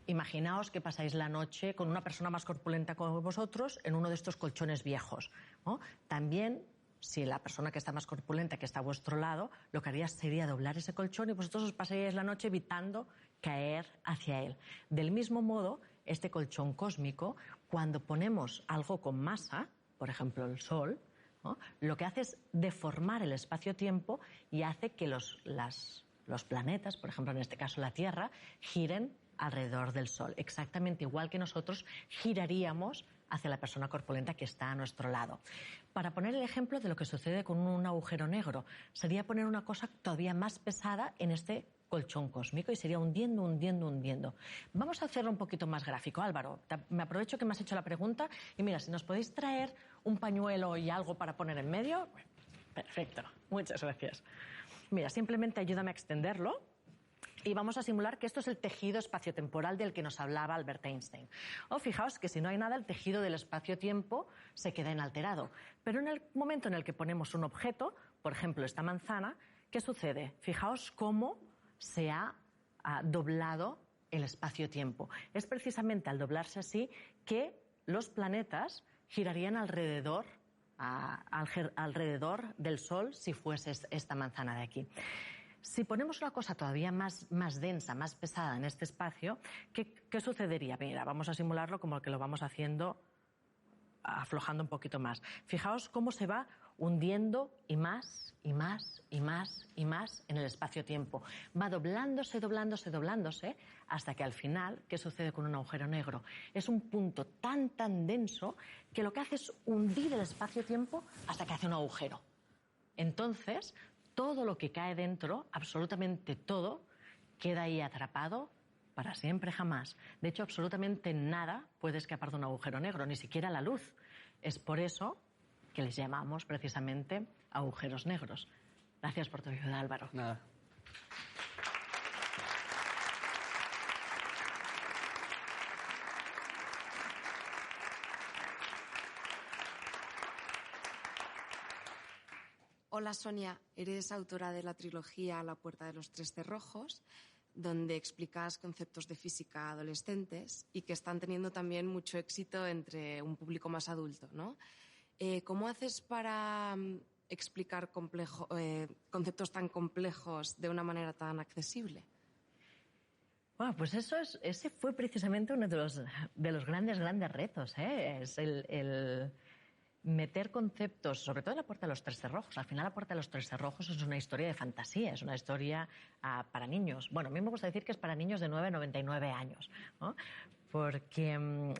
Imaginaos que pasáis la noche con una persona más corpulenta que vosotros en uno de estos colchones viejos, ¿no? También, si la persona que está más corpulenta, que está a vuestro lado, lo que haría sería doblar ese colchón y vosotros os pasaríais la noche evitando caer hacia él. Del mismo modo, este colchón cósmico, cuando ponemos algo con masa, por ejemplo el Sol, ¿no?, lo que hace es deformar el espacio-tiempo y hace que los planetas, por ejemplo en este caso la Tierra, giren alrededor del Sol, exactamente igual que nosotros giraríamos hacia la persona corpulenta que está a nuestro lado. Para poner el ejemplo de lo que sucede con un agujero negro, sería poner una cosa todavía más pesada en este colchón cósmico y sería hundiendo. Vamos a hacerlo un poquito más gráfico. Álvaro, me aprovecho que me has hecho la pregunta y mira, si nos podéis traer un pañuelo y algo para poner en medio. Perfecto, muchas gracias. Mira, simplemente ayúdame a extenderlo y vamos a simular que esto es el tejido espaciotemporal del que nos hablaba Albert Einstein. Fijaos que si no hay nada, el tejido del espacio-tiempo se queda inalterado. Pero en el momento en el que ponemos un objeto, por ejemplo esta manzana, ¿qué sucede? Fijaos cómo se ha doblado el espacio-tiempo. Es precisamente al doblarse así que los planetas girarían alrededor del Sol si fuese esta manzana de aquí. Si ponemos una cosa todavía más densa, más pesada en este espacio, ¿qué sucedería? Mira, vamos a simularlo como que lo vamos haciendo, aflojando un poquito más. Fijaos cómo se va hundiendo y más, y más, y más, y más en el espacio-tiempo. Va doblándose, doblándose, doblándose, hasta que al final, ¿qué sucede con un agujero negro? Es un punto tan denso que lo que hace es hundir el espacio-tiempo hasta que hace un agujero. Entonces, todo lo que cae dentro, absolutamente todo, queda ahí atrapado para siempre, jamás. De hecho, absolutamente nada puede escapar de un agujero negro, ni siquiera la luz. Es por eso que les llamamos precisamente agujeros negros. Gracias por tu ayuda, Álvaro. Nada. Hola Sonia, eres autora de la trilogía La puerta de los tres cerrojos, donde explicas conceptos de física a adolescentes y que están teniendo también mucho éxito entre un público más adulto, ¿no? ¿Cómo haces para explicar conceptos tan complejos de una manera tan accesible? Bueno, pues ese fue precisamente uno de los grandes retos, ¿eh? Es el meter conceptos, sobre todo en La puerta de los tres cerrojos. Al final, La puerta de los tres cerrojos es una historia de fantasía, es una historia para niños. Bueno, a mí me gusta decir que es para niños de 9 a 99 años, ¿no? Porque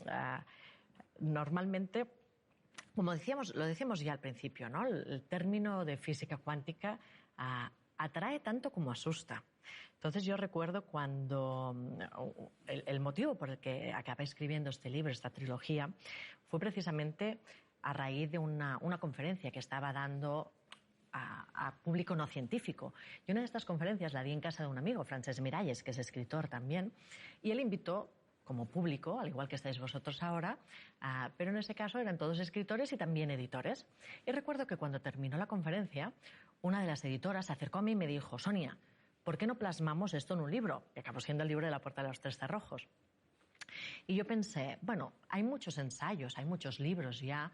normalmente, como lo decíamos ya al principio, ¿no? El término de física cuántica atrae tanto como asusta. Entonces yo recuerdo cuando el motivo por el que acabé escribiendo este libro, esta trilogía, fue precisamente a raíz de una conferencia que estaba dando a público no científico. Y una de estas conferencias la di en casa de un amigo, Francesc Miralles, que es escritor también, y él invitó como público, al igual que estáis vosotros ahora, pero en ese caso eran todos escritores y también editores. Y recuerdo que cuando terminó la conferencia, una de las editoras se acercó a mí y me dijo: Sonia, ¿por qué no plasmamos esto en un libro? Que acabó siendo el libro de La puerta de los tres cerrojos. Y yo pensé, bueno, hay muchos ensayos, hay muchos libros ya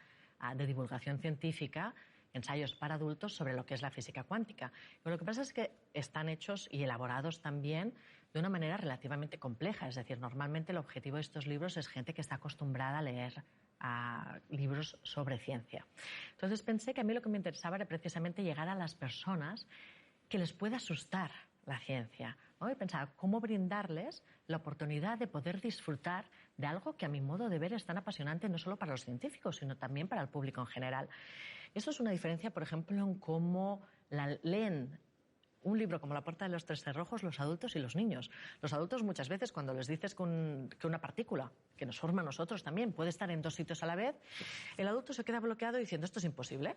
de divulgación científica, ensayos para adultos sobre lo que es la física cuántica. Pero lo que pasa es que están hechos y elaborados también de una manera relativamente compleja. Es decir, normalmente el objetivo de estos libros es gente que está acostumbrada a leer libros sobre ciencia. Entonces pensé que a mí lo que me interesaba era precisamente llegar a las personas que les pueda asustar la ciencia, ¿no? Y pensaba cómo brindarles la oportunidad de poder disfrutar de algo que a mi modo de ver es tan apasionante no solo para los científicos, sino también para el público en general. Eso es una diferencia, por ejemplo, en cómo leen un libro como La puerta de los tres cerrojos los adultos y los niños. Los adultos muchas veces cuando les dices que una partícula que nos forma a nosotros también puede estar en dos sitios a la vez, el adulto se queda bloqueado diciendo esto es imposible.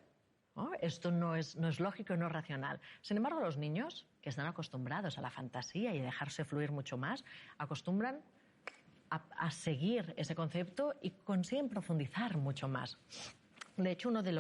¿No? Esto no es lógico y no es racional. Sin embargo, los niños, que están acostumbrados a la fantasía y a dejarse fluir mucho más, acostumbran a seguir ese concepto y consiguen profundizar mucho más. De hecho, uno de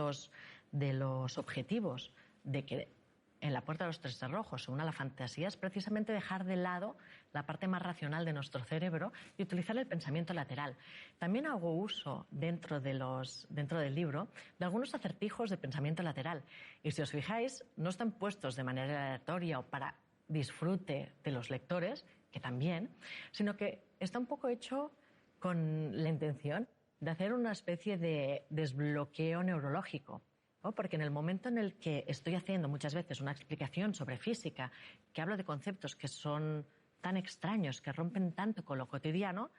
los objetivos de que en La puerta de los tres cerrojos se una la fantasía es precisamente dejar de lado la parte más racional de nuestro cerebro y utilizar el pensamiento lateral. También hago uso dentro del libro de algunos acertijos de pensamiento lateral. Y si os fijáis, no están puestos de manera aleatoria o para disfrute de los lectores, que también, sino que está un poco hecho con la intención de hacer una especie de desbloqueo neurológico, ¿no? Porque en el momento en el que estoy haciendo muchas veces una explicación sobre física, que hablo de conceptos que son tan extraños, que rompen tanto con lo cotidiano,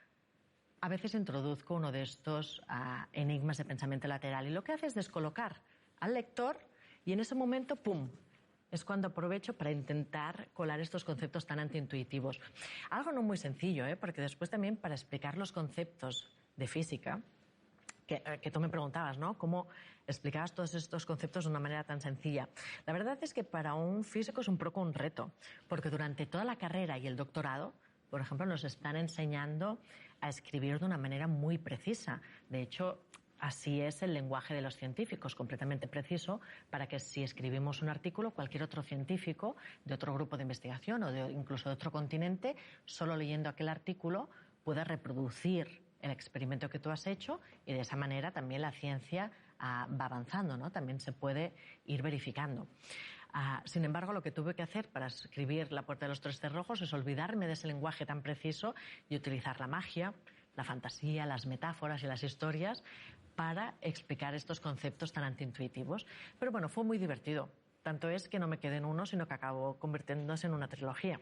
a veces introduzco uno de estos enigmas de pensamiento lateral y lo que hace es descolocar al lector y en ese momento, ¡pum!, es cuando aprovecho para intentar colar estos conceptos tan antiintuitivos. Algo no muy sencillo, porque después también para explicar los conceptos de física, que tú me preguntabas, ¿no? ¿Cómo explicabas todos estos conceptos de una manera tan sencilla? La verdad es que para un físico es un poco un reto, porque durante toda la carrera y el doctorado, por ejemplo, nos están enseñando a escribir de una manera muy precisa. De hecho, Así es el lenguaje de los científicos, completamente preciso, para que si escribimos un artículo, cualquier otro científico de otro grupo de investigación o incluso de otro continente, solo leyendo aquel artículo, pueda reproducir el experimento que tú has hecho, y de esa manera también la ciencia va avanzando, ¿no? También se puede ir verificando. Sin embargo, lo que tuve que hacer para escribir La puerta de los tres cerrojos es olvidarme de ese lenguaje tan preciso y utilizar la magia, la fantasía, las metáforas y las historias para explicar estos conceptos tan antiintuitivos. Pero bueno, fue muy divertido. Tanto es que no me quedé en uno, sino que acabó convirtiéndose en una trilogía.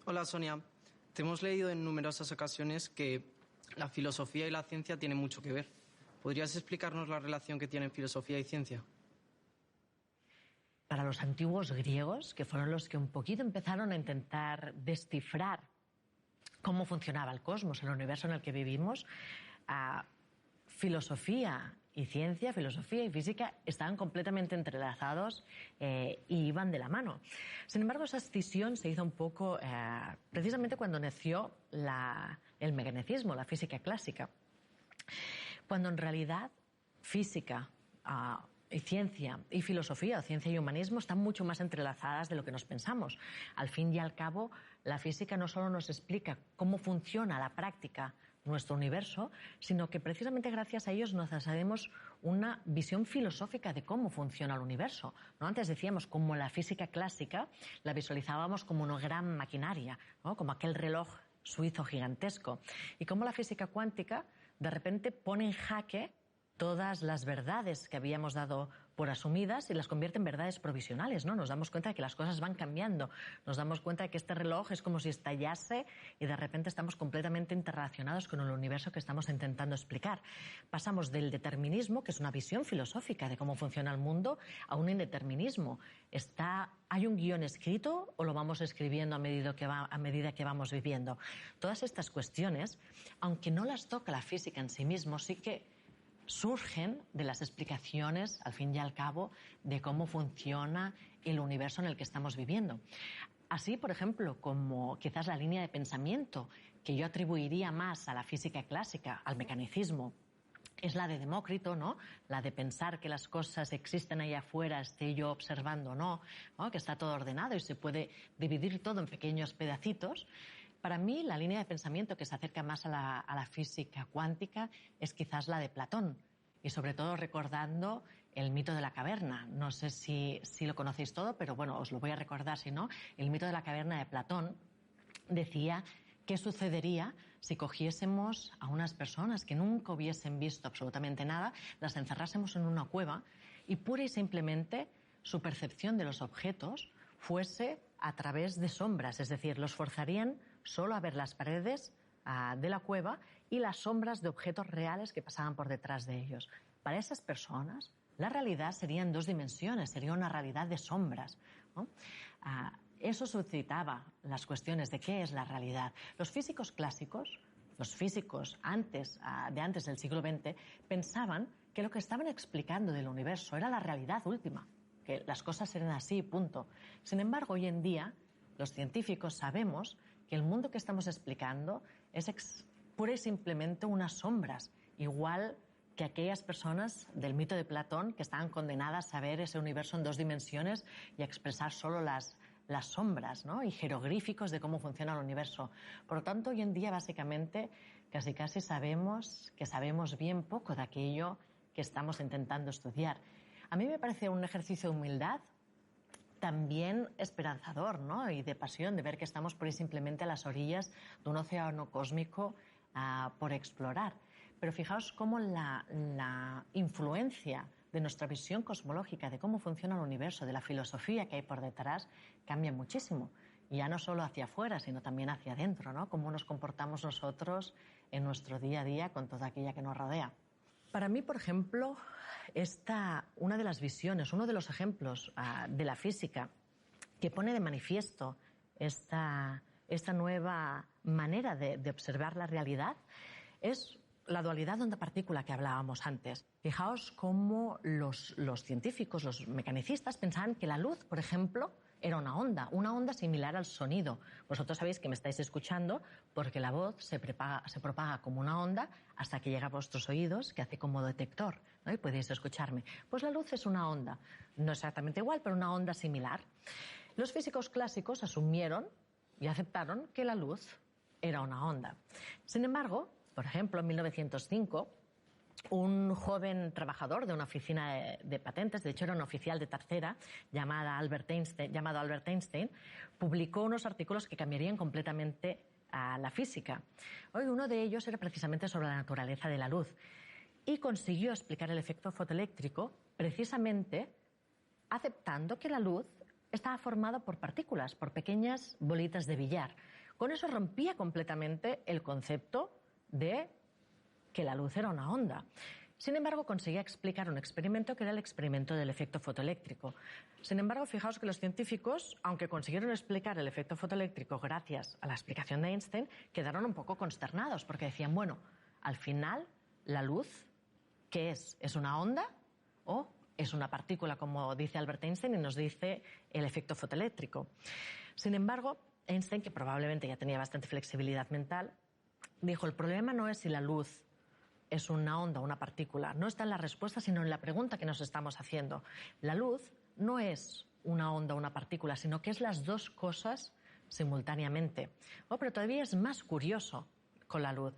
Hola, Sonia. Te hemos leído en numerosas ocasiones que la filosofía y la ciencia tienen mucho que ver. ¿Podrías explicarnos la relación que tienen filosofía y ciencia? Para los antiguos griegos, que fueron los que un poquito empezaron a intentar descifrar cómo funcionaba el cosmos, el universo en el que vivimos, filosofía y ciencia, filosofía y física estaban completamente entrelazados y iban de la mano. Sin embargo, esa escisión se hizo un poco precisamente cuando nació el mecanicismo, la física clásica, cuando en realidad física y ciencia y filosofía, o ciencia y humanismo, están mucho más entrelazadas de lo que nos pensamos. Al fin y al cabo, la física no solo nos explica cómo funciona a la práctica nuestro universo, sino que precisamente gracias a ellos nos hacemos una visión filosófica de cómo funciona el universo, ¿no? Antes decíamos, como la física clásica la visualizábamos como una gran maquinaria, ¿no? Como aquel reloj suizo gigantesco, y como la física cuántica de repente pone en jaque todas las verdades que habíamos dado por asumidas y las convierte en verdades provisionales, ¿no? Nos damos cuenta de que las cosas van cambiando, nos damos cuenta de que este reloj es como si estallase y de repente estamos completamente interrelacionados con el universo que estamos intentando explicar. Pasamos del determinismo, que es una visión filosófica de cómo funciona el mundo, a un indeterminismo. ¿Hay un guión escrito o lo vamos escribiendo a medida que vamos viviendo? Todas estas cuestiones, aunque no las toca la física en sí mismo, sí que surgen de las explicaciones, al fin y al cabo, de cómo funciona el universo en el que estamos viviendo. Así, por ejemplo, como quizás la línea de pensamiento que yo atribuiría más a la física clásica, al mecanicismo, es la de Demócrito, ¿no? La de pensar que las cosas existen ahí afuera, esté yo observando, ¿no? Que está todo ordenado y se puede dividir todo en pequeños pedacitos. Para mí, la línea de pensamiento que se acerca más a la física cuántica es quizás la de Platón, y sobre todo recordando el mito de la caverna. No sé si lo conocéis todo, pero bueno, os lo voy a recordar si no. El mito de la caverna de Platón decía qué sucedería si cogiésemos a unas personas que nunca hubiesen visto absolutamente nada, las encerrásemos en una cueva y pura y simplemente su percepción de los objetos fuese a través de sombras, es decir, los forzarían solo a ver las paredes de la cueva y las sombras de objetos reales que pasaban por detrás de ellos. Para esas personas, la realidad sería en dos dimensiones, sería una realidad de sombras, ¿no? Eso suscitaba las cuestiones de qué es la realidad. Los físicos clásicos, los físicos antes del siglo XX, pensaban que lo que estaban explicando del universo era la realidad última, que las cosas eran así, punto. Sin embargo, hoy en día, los científicos sabemos que el mundo que estamos explicando es pura y simplemente unas sombras, igual que aquellas personas del mito de Platón que estaban condenadas a ver ese universo en dos dimensiones y a expresar solo las sombras, ¿no? Y jeroglíficos de cómo funciona el universo. Por lo tanto, hoy en día, básicamente, casi sabemos que sabemos bien poco de aquello que estamos intentando estudiar. A mí me parece un ejercicio de humildad también esperanzador, ¿no? Y de pasión, de ver que estamos por ahí simplemente a las orillas de un océano cósmico por explorar. Pero fijaos cómo la influencia de nuestra visión cosmológica, de cómo funciona el universo, de la filosofía que hay por detrás, cambia muchísimo. Y ya no solo hacia afuera, sino también hacia adentro, ¿no? Cómo nos comportamos nosotros en nuestro día a día con toda aquella que nos rodea. Para mí, por ejemplo, una de las visiones, uno de los ejemplos de la física que pone de manifiesto esta nueva manera de observar la realidad es la dualidad de onda-partícula que hablábamos antes. Fijaos cómo los científicos, los mecanicistas, pensaban que la luz, por ejemplo, era una onda similar al sonido. Vosotros sabéis que me estáis escuchando porque la voz se propaga como una onda hasta que llega a vuestros oídos, que hace como detector, ¿no? Y podéis escucharme. Pues la luz es una onda, no exactamente igual, pero una onda similar. Los físicos clásicos asumieron y aceptaron que la luz era una onda. Sin embargo, por ejemplo, en 1905, un joven trabajador de una oficina de patentes, de hecho era un oficial de tercera, llamado Albert Einstein, publicó unos artículos que cambiarían completamente a la física. Hoy uno de ellos era precisamente sobre la naturaleza de la luz y consiguió explicar el efecto fotoeléctrico precisamente aceptando que la luz estaba formada por partículas, por pequeñas bolitas de billar. Con eso rompía completamente el concepto de que la luz era una onda. Sin embargo, conseguía explicar un experimento que era el experimento del efecto fotoeléctrico. Sin embargo, fijaos que los científicos, aunque consiguieron explicar el efecto fotoeléctrico gracias a la explicación de Einstein, quedaron un poco consternados porque decían, bueno, al final, la luz, ¿qué es? ¿Es una onda o es una partícula, como dice Albert Einstein y nos dice el efecto fotoeléctrico? Sin embargo, Einstein, que probablemente ya tenía bastante flexibilidad mental, dijo, el problema no es si la luz es una onda o una partícula. No está en la respuesta, sino en la pregunta que nos estamos haciendo. La luz no es una onda o una partícula, sino que es las dos cosas simultáneamente. Pero todavía es más curioso con la luz.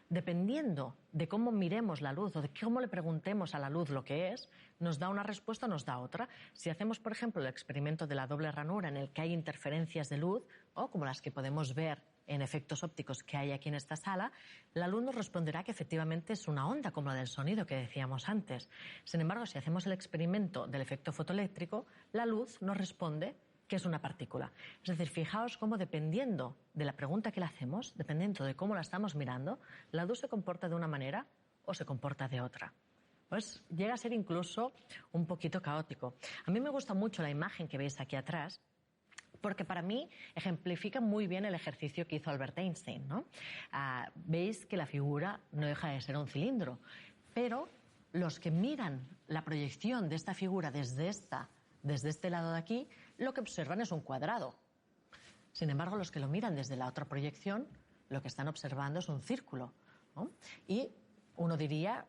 Dependiendo de cómo miremos la luz o de cómo le preguntemos a la luz lo que es, nos da una respuesta o nos da otra. Si hacemos, por ejemplo, el experimento de la doble ranura en el que hay interferencias de luz, o como las que podemos ver en efectos ópticos que hay aquí en esta sala, la luz nos responderá que efectivamente es una onda, como la del sonido que decíamos antes. Sin embargo, si hacemos el experimento del efecto fotoeléctrico, la luz nos responde que es una partícula. Es decir, fijaos cómo dependiendo de la pregunta que le hacemos, dependiendo de cómo la estamos mirando, la luz se comporta de una manera o se comporta de otra. Pues llega a ser incluso un poquito caótico. A mí me gusta mucho la imagen que veis aquí atrás, porque para mí ejemplifica muy bien el ejercicio que hizo Albert Einstein, ¿no? Veis que la figura no deja de ser un cilindro, pero los que miran la proyección de esta figura desde este lado de aquí, lo que observan es un cuadrado. Sin embargo, los que lo miran desde la otra proyección, lo que están observando es un círculo, ¿no? Y uno diría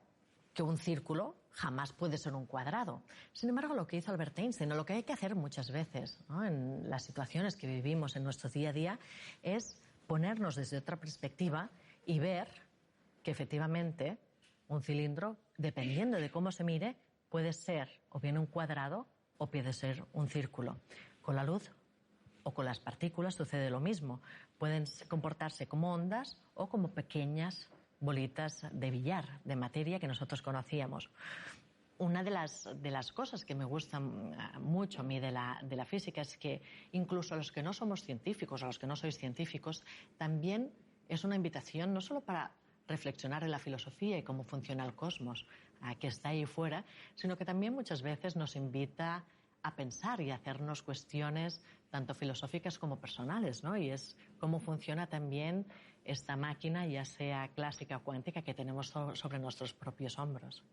que un círculo jamás puede ser un cuadrado. Sin embargo, lo que hizo Albert Einstein, o lo que hay que hacer muchas veces, ¿no?, en las situaciones que vivimos en nuestro día a día, es ponernos desde otra perspectiva y ver que efectivamente un cilindro, dependiendo de cómo se mire, puede ser o bien un cuadrado o puede ser un círculo. Con la luz o con las partículas sucede lo mismo. Pueden comportarse como ondas o como pequeñas bolitas de billar, de materia que nosotros conocíamos. Una de las cosas que me gustan mucho a mí de la física es que incluso a los que no somos científicos, a los que no sois científicos, también es una invitación no solo para reflexionar en la filosofía y cómo funciona el cosmos, que está ahí fuera, sino que también muchas veces nos invita a pensar y a hacernos cuestiones tanto filosóficas como personales, ¿no? Y es cómo funciona también esta máquina, ya sea clásica o cuántica, que tenemos sobre nuestros propios hombros.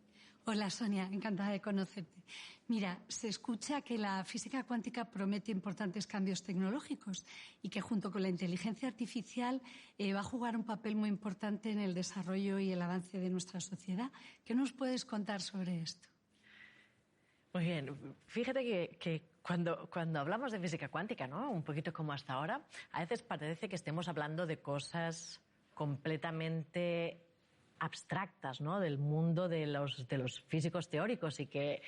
Hola Sonia, encantada de conocerte. Mira, se escucha que la física cuántica promete importantes cambios tecnológicos y que junto con la inteligencia artificial va a jugar un papel muy importante en el desarrollo y el avance de nuestra sociedad. ¿Qué nos puedes contar sobre esto? Muy bien, fíjate que cuando hablamos de física cuántica, ¿no?, un poquito como hasta ahora, a veces parece que estemos hablando de cosas completamente abstractas, ¿no?, del mundo de los físicos teóricos, y que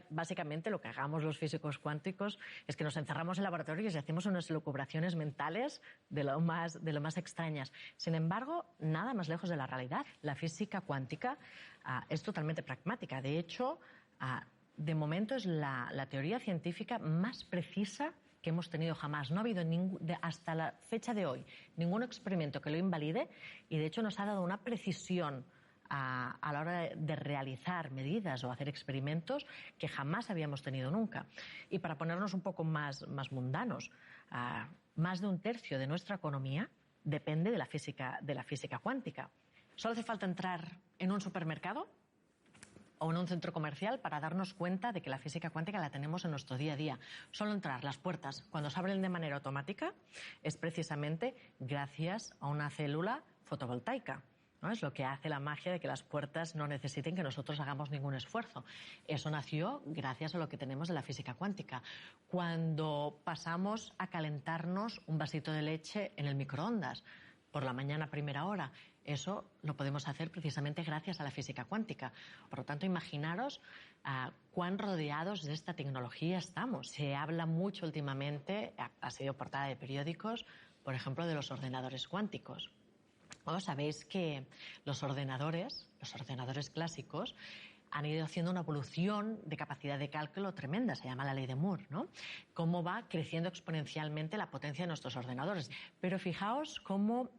básicamente lo que hagamos los físicos cuánticos es que nos encerramos en laboratorios y hacemos unas elucubraciones mentales de lo más extrañas. Sin embargo, nada más lejos de la realidad. La física cuántica es totalmente pragmática. De hecho, de momento es la teoría científica más precisa que hemos tenido jamás. No ha habido hasta la fecha de hoy ningún experimento que lo invalide, y de hecho nos ha dado una precisión a la hora de realizar medidas o hacer experimentos que jamás habíamos tenido nunca. Y para ponernos un poco más mundanos, más de un tercio de nuestra economía depende de la física cuántica. Solo hace falta entrar en un supermercado o en un centro comercial para darnos cuenta de que la física cuántica la tenemos en nuestro día a día. Solo entrar, las puertas, cuando se abren de manera automática, es precisamente gracias a una célula fotovoltaica, ¿no? Es lo que hace la magia de que las puertas no necesiten que nosotros hagamos ningún esfuerzo. Eso nació gracias a lo que tenemos de la física cuántica. Cuando pasamos a calentarnos un vasito de leche en el microondas por la mañana a primera hora, eso lo podemos hacer precisamente gracias a la física cuántica. Por lo tanto, imaginaros cuán rodeados de esta tecnología estamos. Se habla mucho últimamente, ha sido portada de periódicos, por ejemplo, de los ordenadores cuánticos. Sabéis que los ordenadores clásicos han ido haciendo una evolución de capacidad de cálculo tremenda, se llama la ley de Moore, ¿no? Cómo va creciendo exponencialmente la potencia de nuestros ordenadores. Pero fijaos cómo,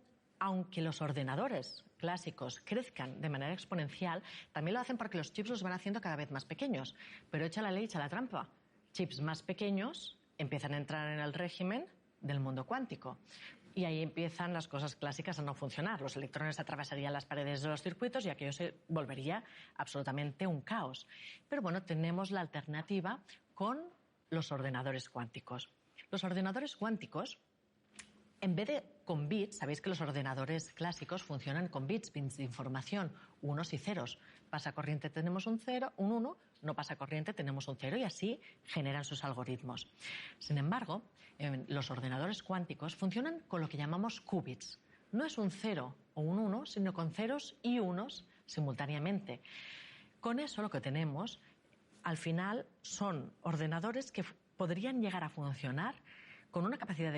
aunque los ordenadores clásicos crezcan de manera exponencial, también lo hacen porque los chips los van haciendo cada vez más pequeños. Pero echa la ley, echa la trampa. Chips más pequeños empiezan a entrar en el régimen del mundo cuántico. Y ahí empiezan las cosas clásicas a no funcionar. Los electrones atravesarían las paredes de los circuitos y aquello se volvería absolutamente un caos. Pero bueno, tenemos la alternativa con los ordenadores cuánticos. Los ordenadores cuánticos, en vez de con bits, sabéis que los ordenadores clásicos funcionan con bits de información, unos y ceros. Pasa corriente, tenemos un 0, un 1, no pasa corriente, tenemos un 0 y así generan sus algoritmos. Sin embargo, los ordenadores cuánticos funcionan con lo que llamamos qubits. No es un 0 o un 1, sino con ceros y unos simultáneamente. Con eso lo que tenemos, al final, son ordenadores que podrían llegar a funcionar con una capacidad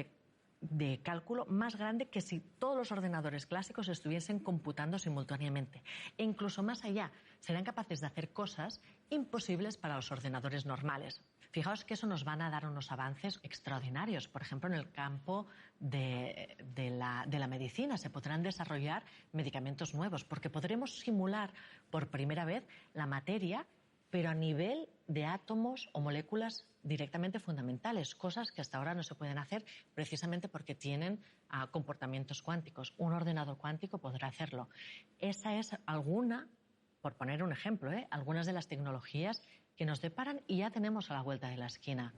de cálculo más grande que si todos los ordenadores clásicos estuviesen computando simultáneamente. E incluso más allá, serán capaces de hacer cosas imposibles para los ordenadores normales. Fijaos que eso nos van a dar unos avances extraordinarios. Por ejemplo, en el campo de la medicina se podrán desarrollar medicamentos nuevos porque podremos simular por primera vez la materia, pero a nivel de átomos o moléculas directamente fundamentales, cosas que hasta ahora no se pueden hacer precisamente porque tienen comportamientos cuánticos. Un ordenador cuántico podrá hacerlo. Esa es alguna, por poner un ejemplo, algunas de las tecnologías que nos deparan y ya tenemos a la vuelta de la esquina.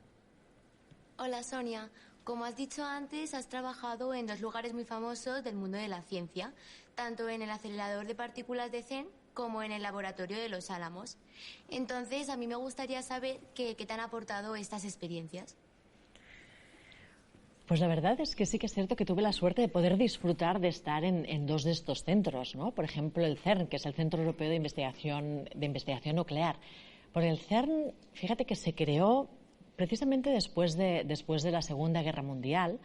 Hola Sonia, como has dicho antes, has trabajado en dos lugares muy famosos del mundo de la ciencia, tanto en el acelerador de partículas de CERN como en el laboratorio de Los Álamos. Entonces, a mí me gustaría saber qué te han aportado estas experiencias. Pues la verdad es que sí que es cierto que tuve la suerte de poder disfrutar de estar en dos de estos centros, ¿no? Por ejemplo, el CERN, que es el Centro Europeo de Investigación Nuclear. Por el CERN, fíjate que se creó precisamente después de la Segunda Guerra Mundial.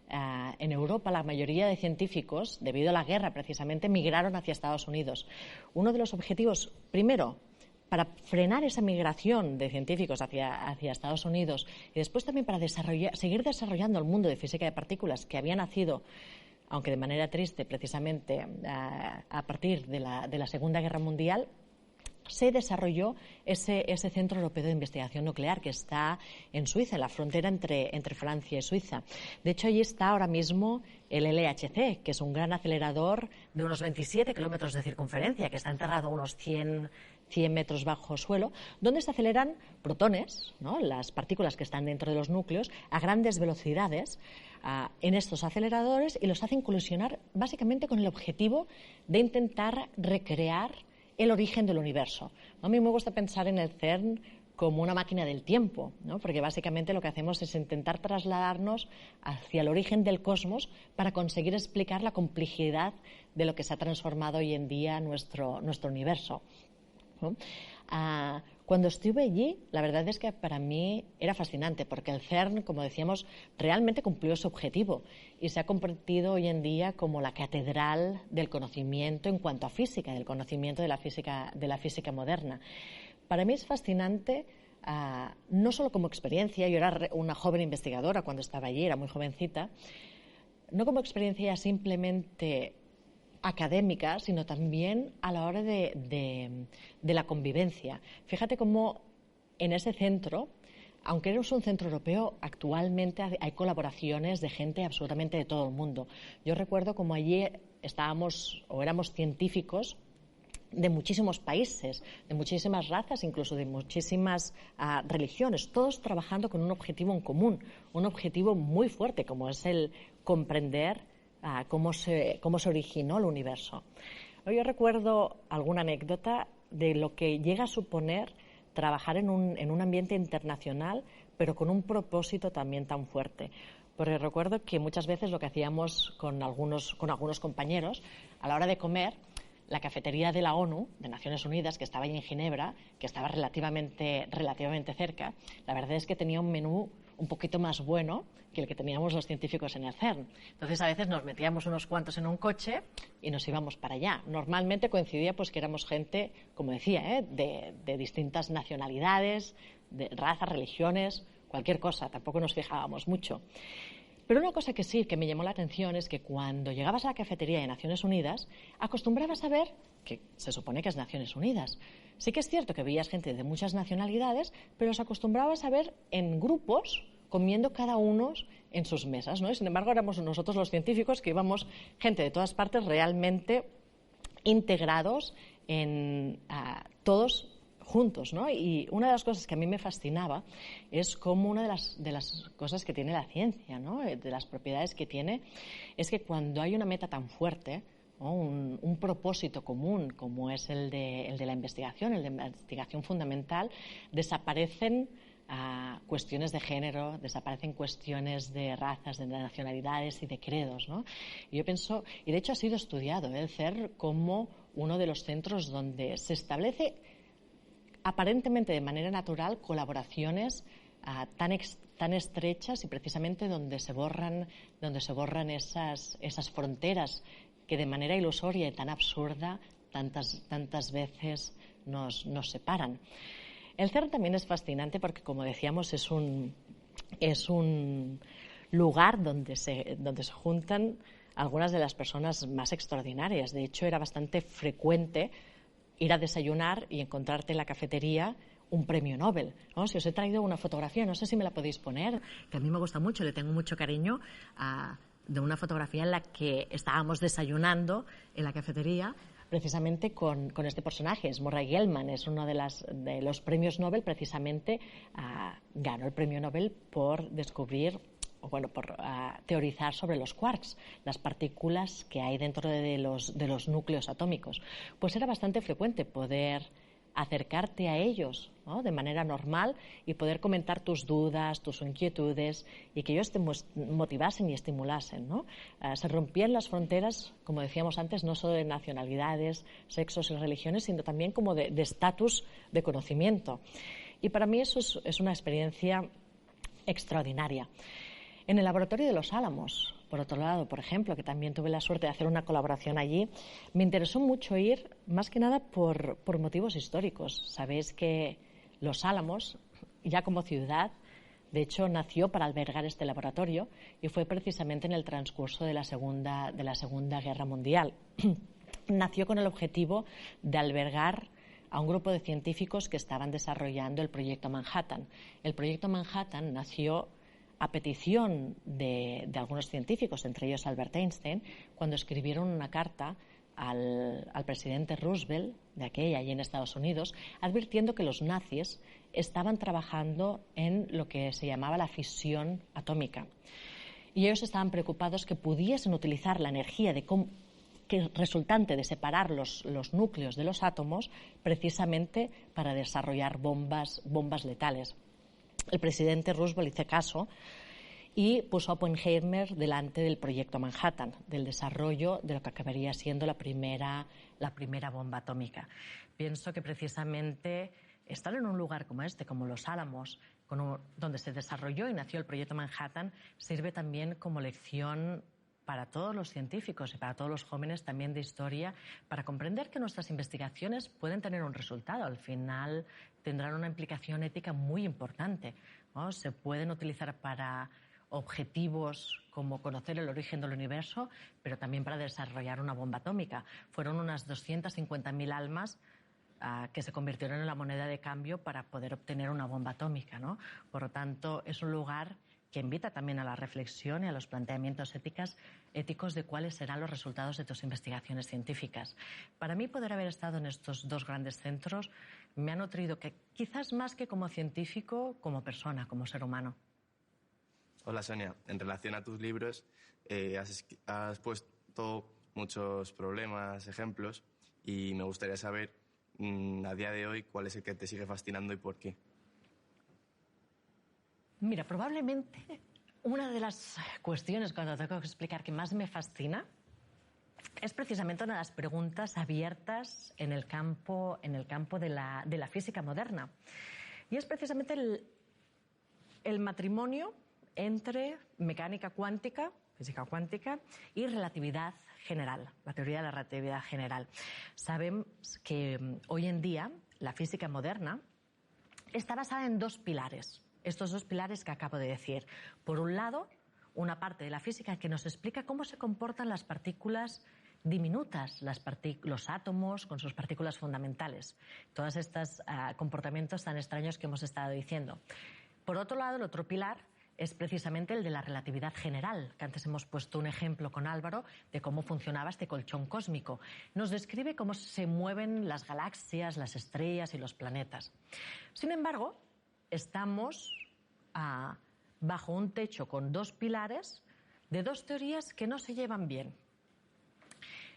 En Europa la mayoría de científicos, debido a la guerra precisamente, migraron hacia Estados Unidos. Uno de los objetivos, primero, para frenar esa migración de científicos hacia Estados Unidos y después también para seguir desarrollando el mundo de física de partículas que había nacido, aunque de manera triste, precisamente a partir de la Segunda Guerra Mundial, se desarrolló ese Centro Europeo de Investigación Nuclear que está en Suiza, en la frontera entre Francia y Suiza. De hecho, allí está ahora mismo el LHC, que es un gran acelerador de unos 27 kilómetros de circunferencia, que está enterrado a unos 100 metros bajo suelo, donde se aceleran protones, ¿no?, las partículas que están dentro de los núcleos, a grandes velocidades en estos aceleradores y los hacen colisionar básicamente con el objetivo de intentar recrear el origen del universo. A mí me gusta pensar en el CERN como una máquina del tiempo, ¿no?, porque básicamente lo que hacemos es intentar trasladarnos hacia el origen del cosmos para conseguir explicar la complejidad de lo que se ha transformado hoy en día nuestro universo, ¿no? Cuando estuve allí, la verdad es que para mí era fascinante, porque el CERN, como decíamos, realmente cumplió su objetivo y se ha convertido hoy en día como la catedral del conocimiento en cuanto a física, del conocimiento de la física moderna. Para mí es fascinante, no solo como experiencia, yo era una joven investigadora cuando estaba allí, era muy jovencita, no como experiencia simplemente académica, sino también a la hora de la convivencia. Fíjate cómo en ese centro, aunque es un centro europeo, actualmente hay colaboraciones de gente absolutamente de todo el mundo. Yo recuerdo como allí éramos científicos de muchísimos países, de muchísimas razas, incluso de muchísimas religiones, todos trabajando con un objetivo en común, un objetivo muy fuerte, como es el comprender cómo se originó el universo. Yo recuerdo alguna anécdota de lo que llega a suponer trabajar en un ambiente internacional, pero con un propósito también tan fuerte. Porque recuerdo que muchas veces lo que hacíamos con algunos compañeros, a la hora de comer, la cafetería de la ONU, de Naciones Unidas, que estaba ahí en Ginebra, que estaba relativamente cerca, la verdad es que tenía un menú un poquito más bueno que el que teníamos los científicos en el CERN. Entonces, a veces nos metíamos unos cuantos en un coche y nos íbamos para allá. Normalmente coincidía pues que éramos gente, como decía, de distintas nacionalidades, de razas, religiones, cualquier cosa, tampoco nos fijábamos mucho. Pero una cosa que sí, que me llamó la atención es que cuando llegabas a la cafetería de Naciones Unidas, acostumbrabas a ver, que se supone que es Naciones Unidas, sí que es cierto que veías gente de muchas nacionalidades, pero os acostumbrabas a ver en grupos comiendo cada uno en sus mesas, ¿no? Y sin embargo, éramos nosotros los científicos que íbamos, gente de todas partes, realmente integrados en todos juntos, ¿no? Y una de las cosas que a mí me fascinaba es cómo una de las cosas que tiene la ciencia, ¿no? De las propiedades que tiene, es que cuando hay una meta tan fuerte, ¿no? un propósito común como es el de la investigación, el de la investigación fundamental, desaparecen cuestiones de género, desaparecen cuestiones de razas, de nacionalidades y de credos, ¿no? Y yo pienso, y de hecho ha sido estudiado el CERN como uno de los centros donde se establece aparentemente de manera natural colaboraciones tan estrechas y precisamente donde se borran esas fronteras que de manera ilusoria y tan absurda tantas veces nos separan. El CERN también es fascinante porque, como decíamos, es un lugar donde se juntan algunas de las personas más extraordinarias. De hecho, era bastante frecuente ir a desayunar y encontrarte en la cafetería un premio Nobel, ¿no? Si os he traído una fotografía, no sé si me la podéis poner, que a mí me gusta mucho, le tengo mucho cariño, de una fotografía en la que estábamos desayunando en la cafetería precisamente con este personaje. Es Murray Gell-Mann, es uno de los premios Nobel, precisamente ganó el premio Nobel por descubrir, por teorizar sobre los quarks, las partículas que hay dentro de los núcleos atómicos. Pues era bastante frecuente poder acercarte a ellos, ¿no? De manera normal y poder comentar tus dudas, tus inquietudes y que ellos te motivasen y estimulasen, ¿no? Se rompían las fronteras, como decíamos antes, no solo de nacionalidades, sexos y religiones, sino también como de estatus de conocimiento. Y para mí eso es una experiencia extraordinaria. En el laboratorio de Los Álamos, por otro lado, por ejemplo, que también tuve la suerte de hacer una colaboración allí, me interesó mucho ir, más que nada por motivos históricos. Sabéis que Los Álamos, ya como ciudad, de hecho nació para albergar este laboratorio y fue precisamente en el transcurso de la Segunda Guerra Mundial. Nació con el objetivo de albergar a un grupo de científicos que estaban desarrollando el proyecto Manhattan. El proyecto Manhattan nació a petición de algunos científicos, entre ellos Albert Einstein, cuando escribieron una carta al presidente Roosevelt, de aquella, allí en Estados Unidos, advirtiendo que los nazis estaban trabajando en lo que se llamaba la fisión atómica. Y ellos estaban preocupados que pudiesen utilizar la energía resultante de separar los núcleos de los átomos precisamente para desarrollar bombas letales. El presidente Roosevelt hizo caso y puso a Oppenheimer delante del proyecto Manhattan, del desarrollo de lo que acabaría siendo la primera bomba atómica. Pienso que precisamente estar en un lugar como este, como Los Álamos, donde se desarrolló y nació el proyecto Manhattan, sirve también como lección para todos los científicos y para todos los jóvenes también de historia, para comprender que nuestras investigaciones pueden tener un resultado. Al final tendrán una implicación ética muy importante, ¿no? Se pueden utilizar para objetivos como conocer el origen del universo, pero también para desarrollar una bomba atómica. Fueron unas 250.000 almas que se convirtieron en la moneda de cambio para poder obtener una bomba atómica, ¿no? Por lo tanto, es un lugar que invita también a la reflexión y a los planteamientos éticos de cuáles serán los resultados de tus investigaciones científicas. Para mí, poder haber estado en estos dos grandes centros me ha nutrido, que quizás más que como científico, como persona, como ser humano. Hola, Sonia. En relación a tus libros, has puesto muchos problemas, ejemplos, y me gustaría saber, a día de hoy, cuál es el que te sigue fascinando y por qué. Mira, probablemente una de las cuestiones, cuando tengo que explicar, que más me fascina es precisamente una de las preguntas abiertas en el campo de la física moderna. Y es precisamente el matrimonio entre mecánica cuántica, física cuántica, y relatividad general, la teoría de la relatividad general. Sabemos que hoy en día la física moderna está basada en dos pilares. Estos dos pilares que acabo de decir. Por un lado, una parte de la física que nos explica cómo se comportan las partículas diminutas, los átomos con sus partículas fundamentales. Todos estos comportamientos tan extraños que hemos estado diciendo. Por otro lado, el otro pilar es precisamente el de la relatividad general, que antes hemos puesto un ejemplo con Álvaro de cómo funcionaba este colchón cósmico. Nos describe cómo se mueven las galaxias, las estrellas y los planetas. Sin embargo, estamos bajo un techo con dos pilares de dos teorías que no se llevan bien.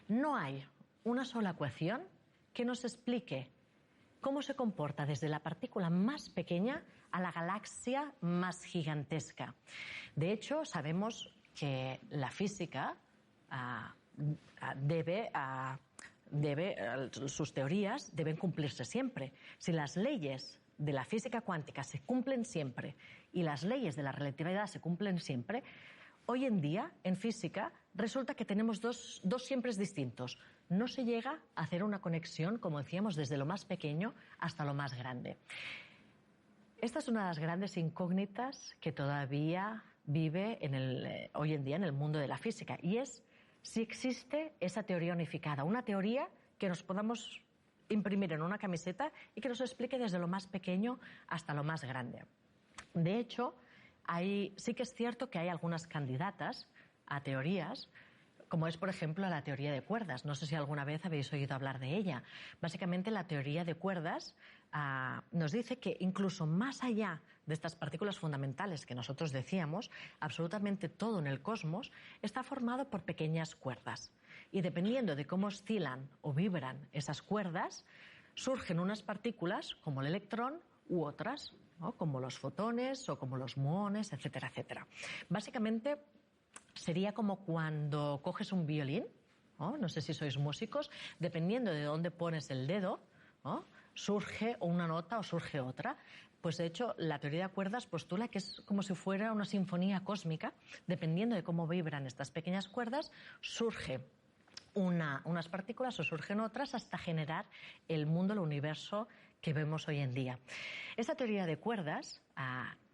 No hay una sola ecuación que nos explique cómo se comporta desde la partícula más pequeña a la galaxia más gigantesca. De hecho, sabemos que la física sus teorías deben cumplirse siempre. Si las leyes de la física cuántica se cumplen siempre y las leyes de la relatividad se cumplen siempre, hoy en día, en física, resulta que tenemos dos siempres distintos. No se llega a hacer una conexión, como decíamos, desde lo más pequeño hasta lo más grande. Esta es una de las grandes incógnitas que todavía vive hoy en día en el mundo de la física, y es si existe esa teoría unificada, una teoría que nos podamos imprimir en una camiseta y que nos explique desde lo más pequeño hasta lo más grande. De hecho, sí que es cierto que hay algunas candidatas a teorías, como es, por ejemplo, la teoría de cuerdas. No sé si alguna vez habéis oído hablar de ella. Básicamente, la teoría de cuerdas nos dice que incluso más allá de estas partículas fundamentales que nosotros decíamos, absolutamente todo en el cosmos está formado por pequeñas cuerdas. Y dependiendo de cómo oscilan o vibran esas cuerdas, surgen unas partículas como el electrón u otras, ¿no? Como los fotones o como los muones, etcétera, etcétera. Básicamente sería como cuando coges un violín, ¿no? No sé si sois músicos, dependiendo de dónde pones el dedo, ¿no? Surge una nota o surge otra. Pues de hecho, la teoría de cuerdas postula que es como si fuera una sinfonía cósmica. Dependiendo de cómo vibran estas pequeñas cuerdas, surge unas partículas o surgen otras hasta generar el mundo, el universo que vemos hoy en día. Esta teoría de cuerdas,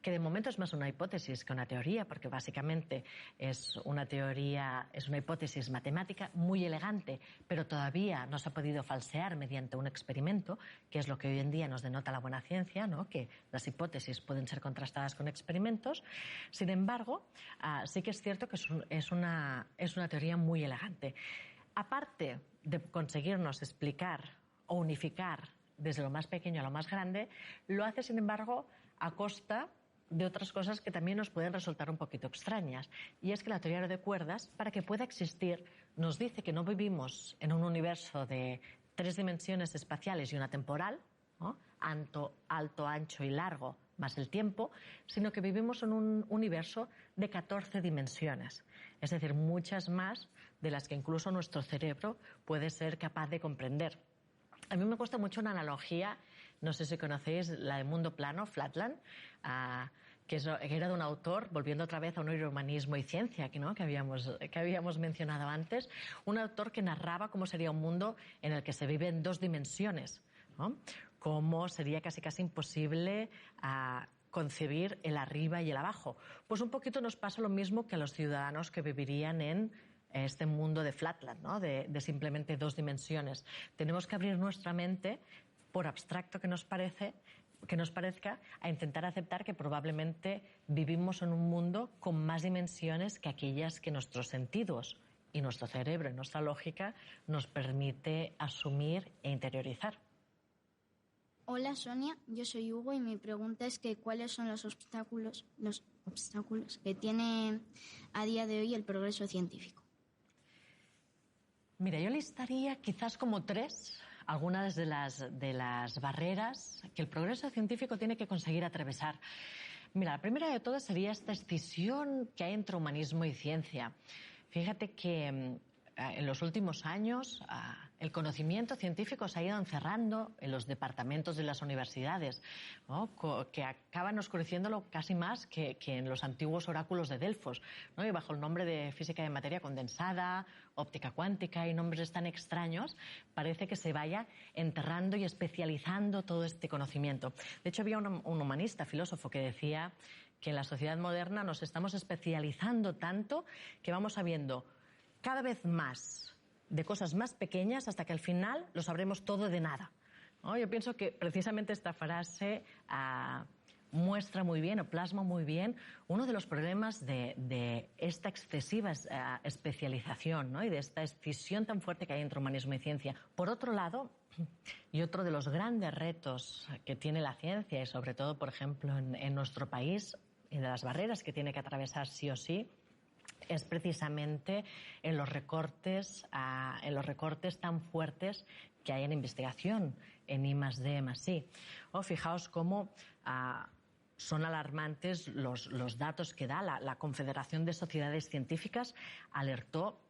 que de momento es más una hipótesis que una teoría, porque básicamente es una hipótesis matemática muy elegante, pero todavía no se ha podido falsear mediante un experimento, que es lo que hoy en día nos denota la buena ciencia, ¿no? Que las hipótesis pueden ser contrastadas con experimentos. Sin embargo, sí que es cierto que es una teoría muy elegante. Aparte de conseguirnos explicar o unificar desde lo más pequeño a lo más grande, lo hace, sin embargo, a costa de otras cosas que también nos pueden resultar un poquito extrañas. Y es que la teoría de cuerdas, para que pueda existir, nos dice que no vivimos en un universo de 3 dimensiones espaciales y una temporal, ¿no? Alto, ancho y largo, más el tiempo, sino que vivimos en un universo de 14 dimensiones. Es decir, muchas más de las que incluso nuestro cerebro puede ser capaz de comprender. A mí me gusta mucho una analogía, no sé si conocéis la de Mundo Plano, Flatland, que era de un autor, volviendo otra vez a un neurohumanismo y ciencia, ¿no? que habíamos mencionado antes, un autor que narraba cómo sería un mundo en el que se vive en 2 dimensiones, ¿no? Cómo sería casi imposible concebir el arriba y el abajo. Pues un poquito nos pasa lo mismo que a los ciudadanos que vivirían en este mundo de Flatland, ¿no? de simplemente 2 dimensiones. Tenemos que abrir nuestra mente, por abstracto que nos parece, que nos parezca, a intentar aceptar que probablemente vivimos en un mundo con más dimensiones que aquellas que nuestros sentidos y nuestro cerebro y nuestra lógica nos permite asumir e interiorizar. Hola Sonia, yo soy Hugo y mi pregunta es que ¿cuáles son los obstáculos que tiene a día de hoy el progreso científico? Mira, yo listaría quizás como 3 algunas de las barreras que el progreso científico tiene que conseguir atravesar. Mira, la primera de todas sería esta escisión que hay entre humanismo y ciencia. Fíjate que en los últimos años el conocimiento científico se ha ido encerrando en los departamentos de las universidades, ¿no? Que acaban oscureciéndolo casi más que en los antiguos oráculos de Delfos, ¿no? Y bajo el nombre de física de materia condensada, óptica cuántica y nombres tan extraños, parece que se vaya enterrando y especializando todo este conocimiento. De hecho, había un humanista, filósofo, que decía que en la sociedad moderna nos estamos especializando tanto que vamos sabiendo cada vez más de cosas más pequeñas hasta que al final lo sabremos todo de nada, ¿no? Yo pienso que precisamente esta frase muestra muy bien o plasma muy bien uno de los problemas de esta excesiva especialización, ¿no? Y de esta escisión tan fuerte que hay entre humanismo y ciencia. Por otro lado, y otro de los grandes retos que tiene la ciencia y sobre todo, por ejemplo, en nuestro país, y de las barreras que tiene que atravesar sí o sí, es precisamente en los recortes tan fuertes que hay en investigación, en I+D+I. Fijaos cómo son alarmantes los datos que da la Confederación de Sociedades Científicas. Alertó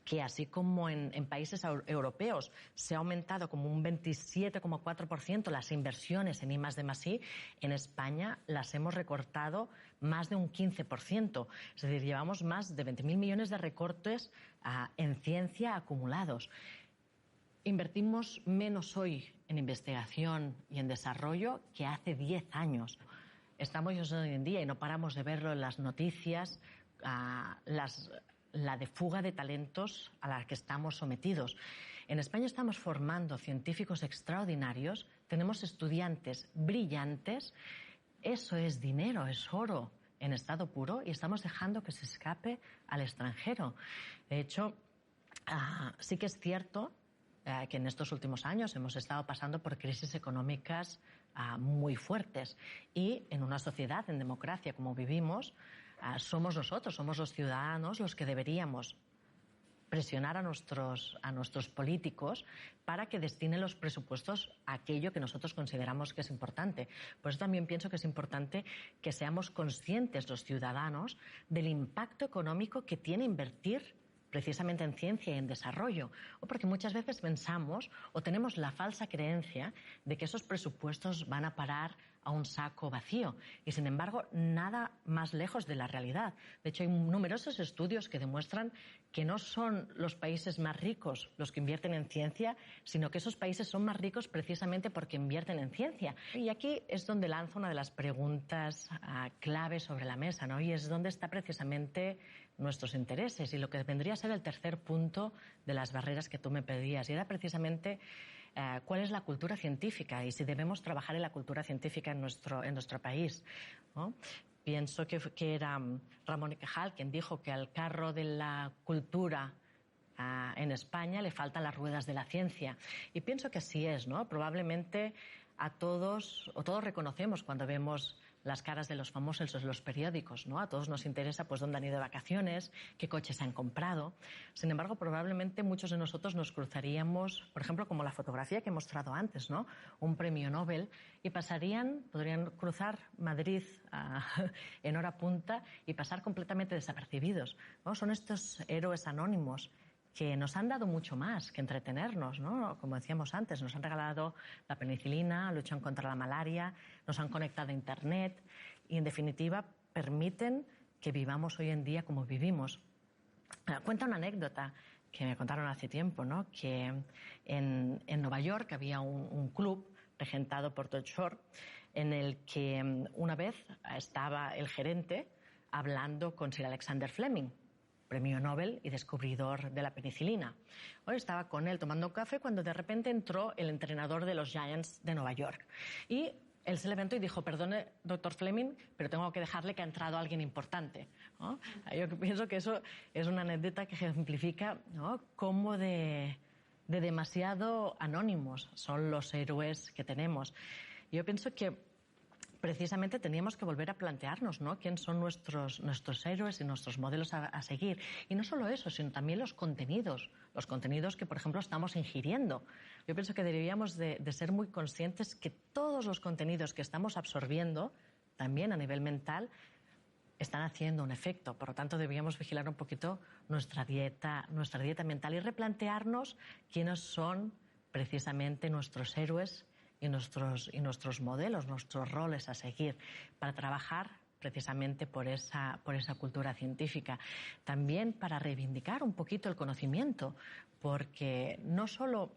que así como en países europeos se ha aumentado como un 27,4% las inversiones en I+D+I, en España las hemos recortado más de un 15%. Es decir, llevamos más de 20.000 millones de recortes en ciencia acumulados. Invertimos menos hoy en investigación y en desarrollo que hace 10 años. Estamos hoy en día, y no paramos de verlo en las noticias, la de fuga de talentos a la que estamos sometidos. En España estamos formando científicos extraordinarios, tenemos estudiantes brillantes. Eso es dinero, es oro en estado puro, y estamos dejando que se escape al extranjero. De hecho, sí que es cierto que en estos últimos años hemos estado pasando por crisis económicas muy fuertes, y en una sociedad, en democracia como vivimos, somos nosotros, somos los ciudadanos los que deberíamos presionar a nuestros políticos para que destinen los presupuestos a aquello que nosotros consideramos que es importante. Por eso también pienso que es importante que seamos conscientes los ciudadanos del impacto económico que tiene invertir precisamente en ciencia y en desarrollo, o porque muchas veces pensamos o tenemos la falsa creencia de que esos presupuestos van a parar a un saco vacío, y sin embargo nada más lejos de la realidad. De hecho, hay numerosos estudios que demuestran que no son los países más ricos los que invierten en ciencia, sino que esos países son más ricos precisamente porque invierten en ciencia. Y aquí es donde lanzo una de las preguntas clave sobre la mesa, ¿no? Y es donde está precisamente nuestros intereses, y lo que vendría a ser el tercer punto de las barreras que tú me pedías, y era precisamente cuál es la cultura científica y si debemos trabajar en la cultura científica en nuestro país, ¿no? Pienso que era Ramón y Cajal quien dijo que al carro de la cultura en España le faltan las ruedas de la ciencia, y pienso que así es, ¿no? Probablemente todos reconocemos cuando vemos las caras de los famosos en los periódicos, ¿no? A todos nos interesa pues dónde han ido de vacaciones, qué coches han comprado. Sin embargo, probablemente muchos de nosotros nos cruzaríamos, por ejemplo, como la fotografía que he mostrado antes, ¿no? Un premio Nobel, y podrían cruzar Madrid en hora punta y pasar completamente desapercibidos, ¿no? Son estos héroes anónimos que nos han dado mucho más que entretenernos, ¿no? Como decíamos antes, nos han regalado la penicilina, luchan contra la malaria, nos han conectado a Internet y, en definitiva, permiten que vivamos hoy en día como vivimos. Cuenta una anécdota que me contaron hace tiempo, ¿no? Que en Nueva York había un club regentado por Todd Shore en el que una vez estaba el gerente hablando con Sir Alexander Fleming, premio Nobel y descubridor de la penicilina. Hoy estaba con él tomando un café cuando de repente entró el entrenador de los Giants de Nueva York. Y él se levantó y dijo, perdone, doctor Fleming, pero tengo que dejarle que ha entrado alguien importante, ¿no? Yo pienso que eso es una anécdota que ejemplifica, ¿no?, cómo de demasiado anónimos son los héroes que tenemos. Yo pienso que precisamente teníamos que volver a plantearnos, ¿no?, quién son nuestros héroes y nuestros modelos a seguir. Y no solo eso, sino también los contenidos que, por ejemplo, estamos ingiriendo. Yo pienso que deberíamos de ser muy conscientes que todos los contenidos que estamos absorbiendo, también a nivel mental, están haciendo un efecto. Por lo tanto, deberíamos vigilar un poquito nuestra dieta mental y replantearnos quiénes son precisamente nuestros héroes y nuestros modelos, nuestros roles a seguir, para trabajar precisamente por esa cultura científica. También para reivindicar un poquito el conocimiento, porque no solo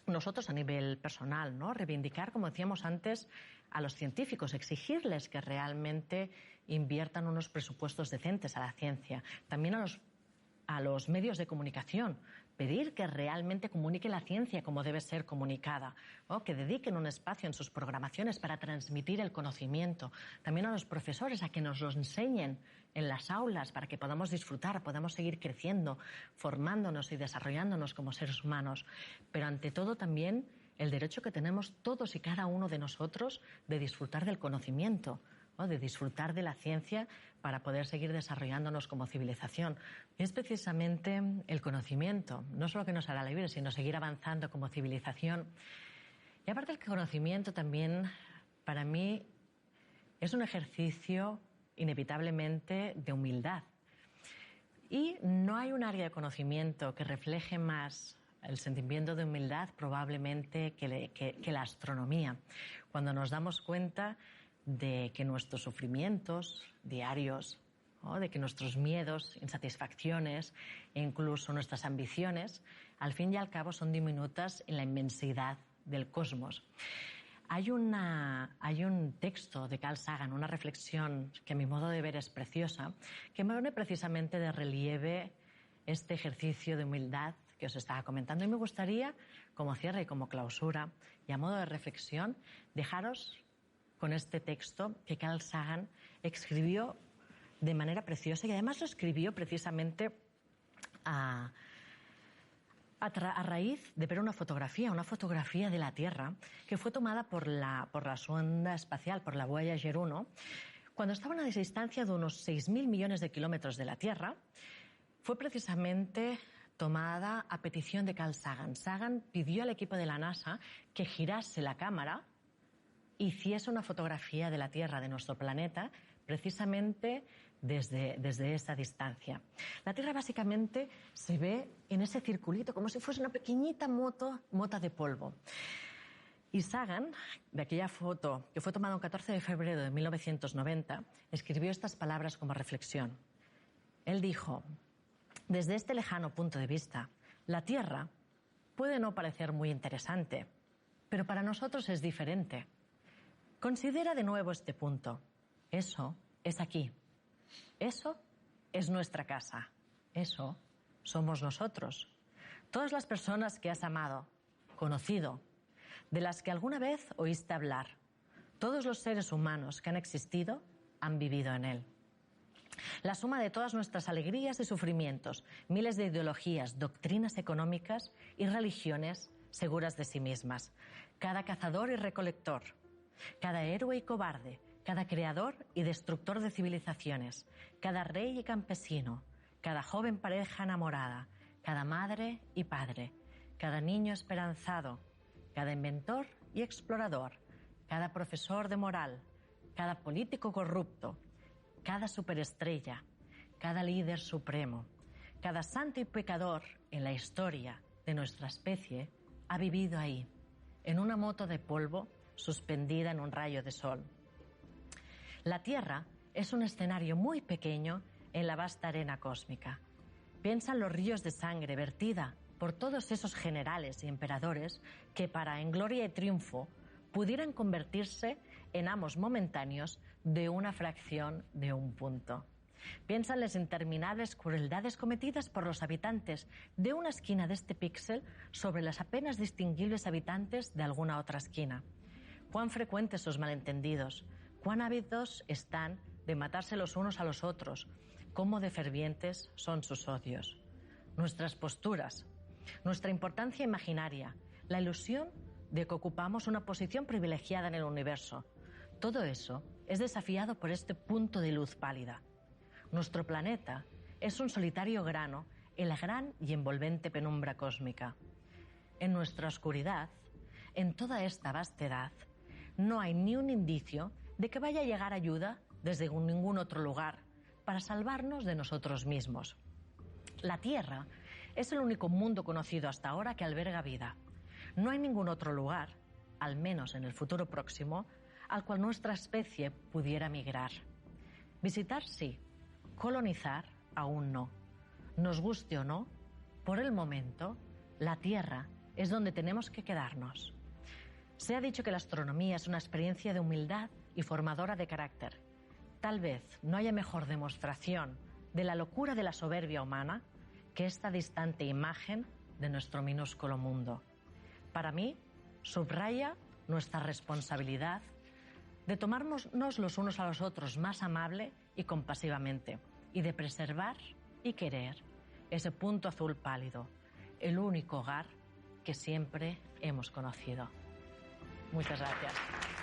nosotros a nivel personal, ¿no?, reivindicar, como decíamos antes, a los científicos, exigirles que realmente inviertan unos presupuestos decentes a la ciencia. También a los medios de comunicación, pedir que realmente comunique la ciencia como debe ser comunicada, ¿no?, que dediquen un espacio en sus programaciones para transmitir el conocimiento. También a los profesores, a que nos lo enseñen en las aulas para que podamos disfrutar, podamos seguir creciendo, formándonos y desarrollándonos como seres humanos. Pero ante todo también el derecho que tenemos todos y cada uno de nosotros de disfrutar del conocimiento, ¿no?, de disfrutar de la ciencia para poder seguir desarrollándonos como civilización. Y es precisamente el conocimiento, no solo que nos hará libres, sino seguir avanzando como civilización. Y aparte el conocimiento también, para mí, es un ejercicio inevitablemente de humildad. Y no hay un área de conocimiento que refleje más el sentimiento de humildad probablemente que la astronomía. Cuando nos damos cuenta de que nuestros sufrimientos diarios, ¿no?, de que nuestros miedos, insatisfacciones e incluso nuestras ambiciones, al fin y al cabo son diminutas en la inmensidad del cosmos. Hay un texto de Carl Sagan, una reflexión que a mi modo de ver es preciosa, que me pone precisamente de relieve este ejercicio de humildad que os estaba comentando. Y me gustaría, como cierre y como clausura, y a modo de reflexión, dejaros con este texto que Carl Sagan escribió de manera preciosa, y además lo escribió precisamente a raíz de ver una fotografía de la Tierra que fue tomada por la sonda espacial, por la Voyager 1, cuando estaba a una distancia de unos 6.000 millones de kilómetros de la Tierra. Fue precisamente tomada a petición de Carl Sagan. Sagan pidió al equipo de la NASA que girase la cámara, hiciese una fotografía de la Tierra, de nuestro planeta, precisamente desde esa distancia. La Tierra básicamente se ve en ese circulito, como si fuese una pequeñita mota de polvo. Y Sagan, de aquella foto que fue tomada el 14 de febrero de 1990, escribió estas palabras como reflexión. Él dijo: desde este lejano punto de vista, la Tierra puede no parecer muy interesante, pero para nosotros es diferente. Considera de nuevo este punto. Eso es aquí. Eso es nuestra casa. Eso somos nosotros. Todas las personas que has amado, conocido, de las que alguna vez oíste hablar, todos los seres humanos que han existido han vivido en él. La suma de todas nuestras alegrías y sufrimientos, miles de ideologías, doctrinas económicas y religiones seguras de sí mismas. Cada cazador y recolector, cada héroe y cobarde, cada creador y destructor de civilizaciones, cada rey y campesino, cada joven pareja enamorada, cada madre y padre, cada niño esperanzado, cada inventor y explorador, cada profesor de moral, cada político corrupto, cada superestrella, cada líder supremo, cada santo y pecador en la historia de nuestra especie ha vivido ahí, en una moto de polvo suspendida en un rayo de sol. La Tierra es un escenario muy pequeño en la vasta arena cósmica. Piensa en los ríos de sangre vertida por todos esos generales y emperadores que, para en gloria y triunfo, pudieran convertirse en amos momentáneos de una fracción de un punto. Piensa en las interminables crueldades cometidas por los habitantes de una esquina de este píxel sobre las apenas distinguibles habitantes de alguna otra esquina. cuán frecuentes esos malentendidos, cuán ávidos están de matarse los unos a los otros, cómo de fervientes son sus odios. Nuestras posturas, nuestra importancia imaginaria, la ilusión de que ocupamos una posición privilegiada en el universo. Todo eso es desafiado por este punto de luz pálida. Nuestro planeta es un solitario grano en la gran y envolvente penumbra cósmica. En nuestra oscuridad, en toda esta vastedad, no hay ni un indicio de que vaya a llegar ayuda desde ningún otro lugar para salvarnos de nosotros mismos. La Tierra es el único mundo conocido hasta ahora que alberga vida. No hay ningún otro lugar, al menos en el futuro próximo, al cual nuestra especie pudiera migrar. Visitar sí, colonizar aún no. Nos guste o no, por el momento, la Tierra es donde tenemos que quedarnos. Se ha dicho que la astronomía es una experiencia de humildad y formadora de carácter. Tal vez no haya mejor demostración de la locura de la soberbia humana que esta distante imagen de nuestro minúsculo mundo. Para mí, subraya nuestra responsabilidad de tomarnos los unos a los otros más amable y compasivamente y de preservar y querer ese punto azul pálido, el único hogar que siempre hemos conocido. Muchas gracias.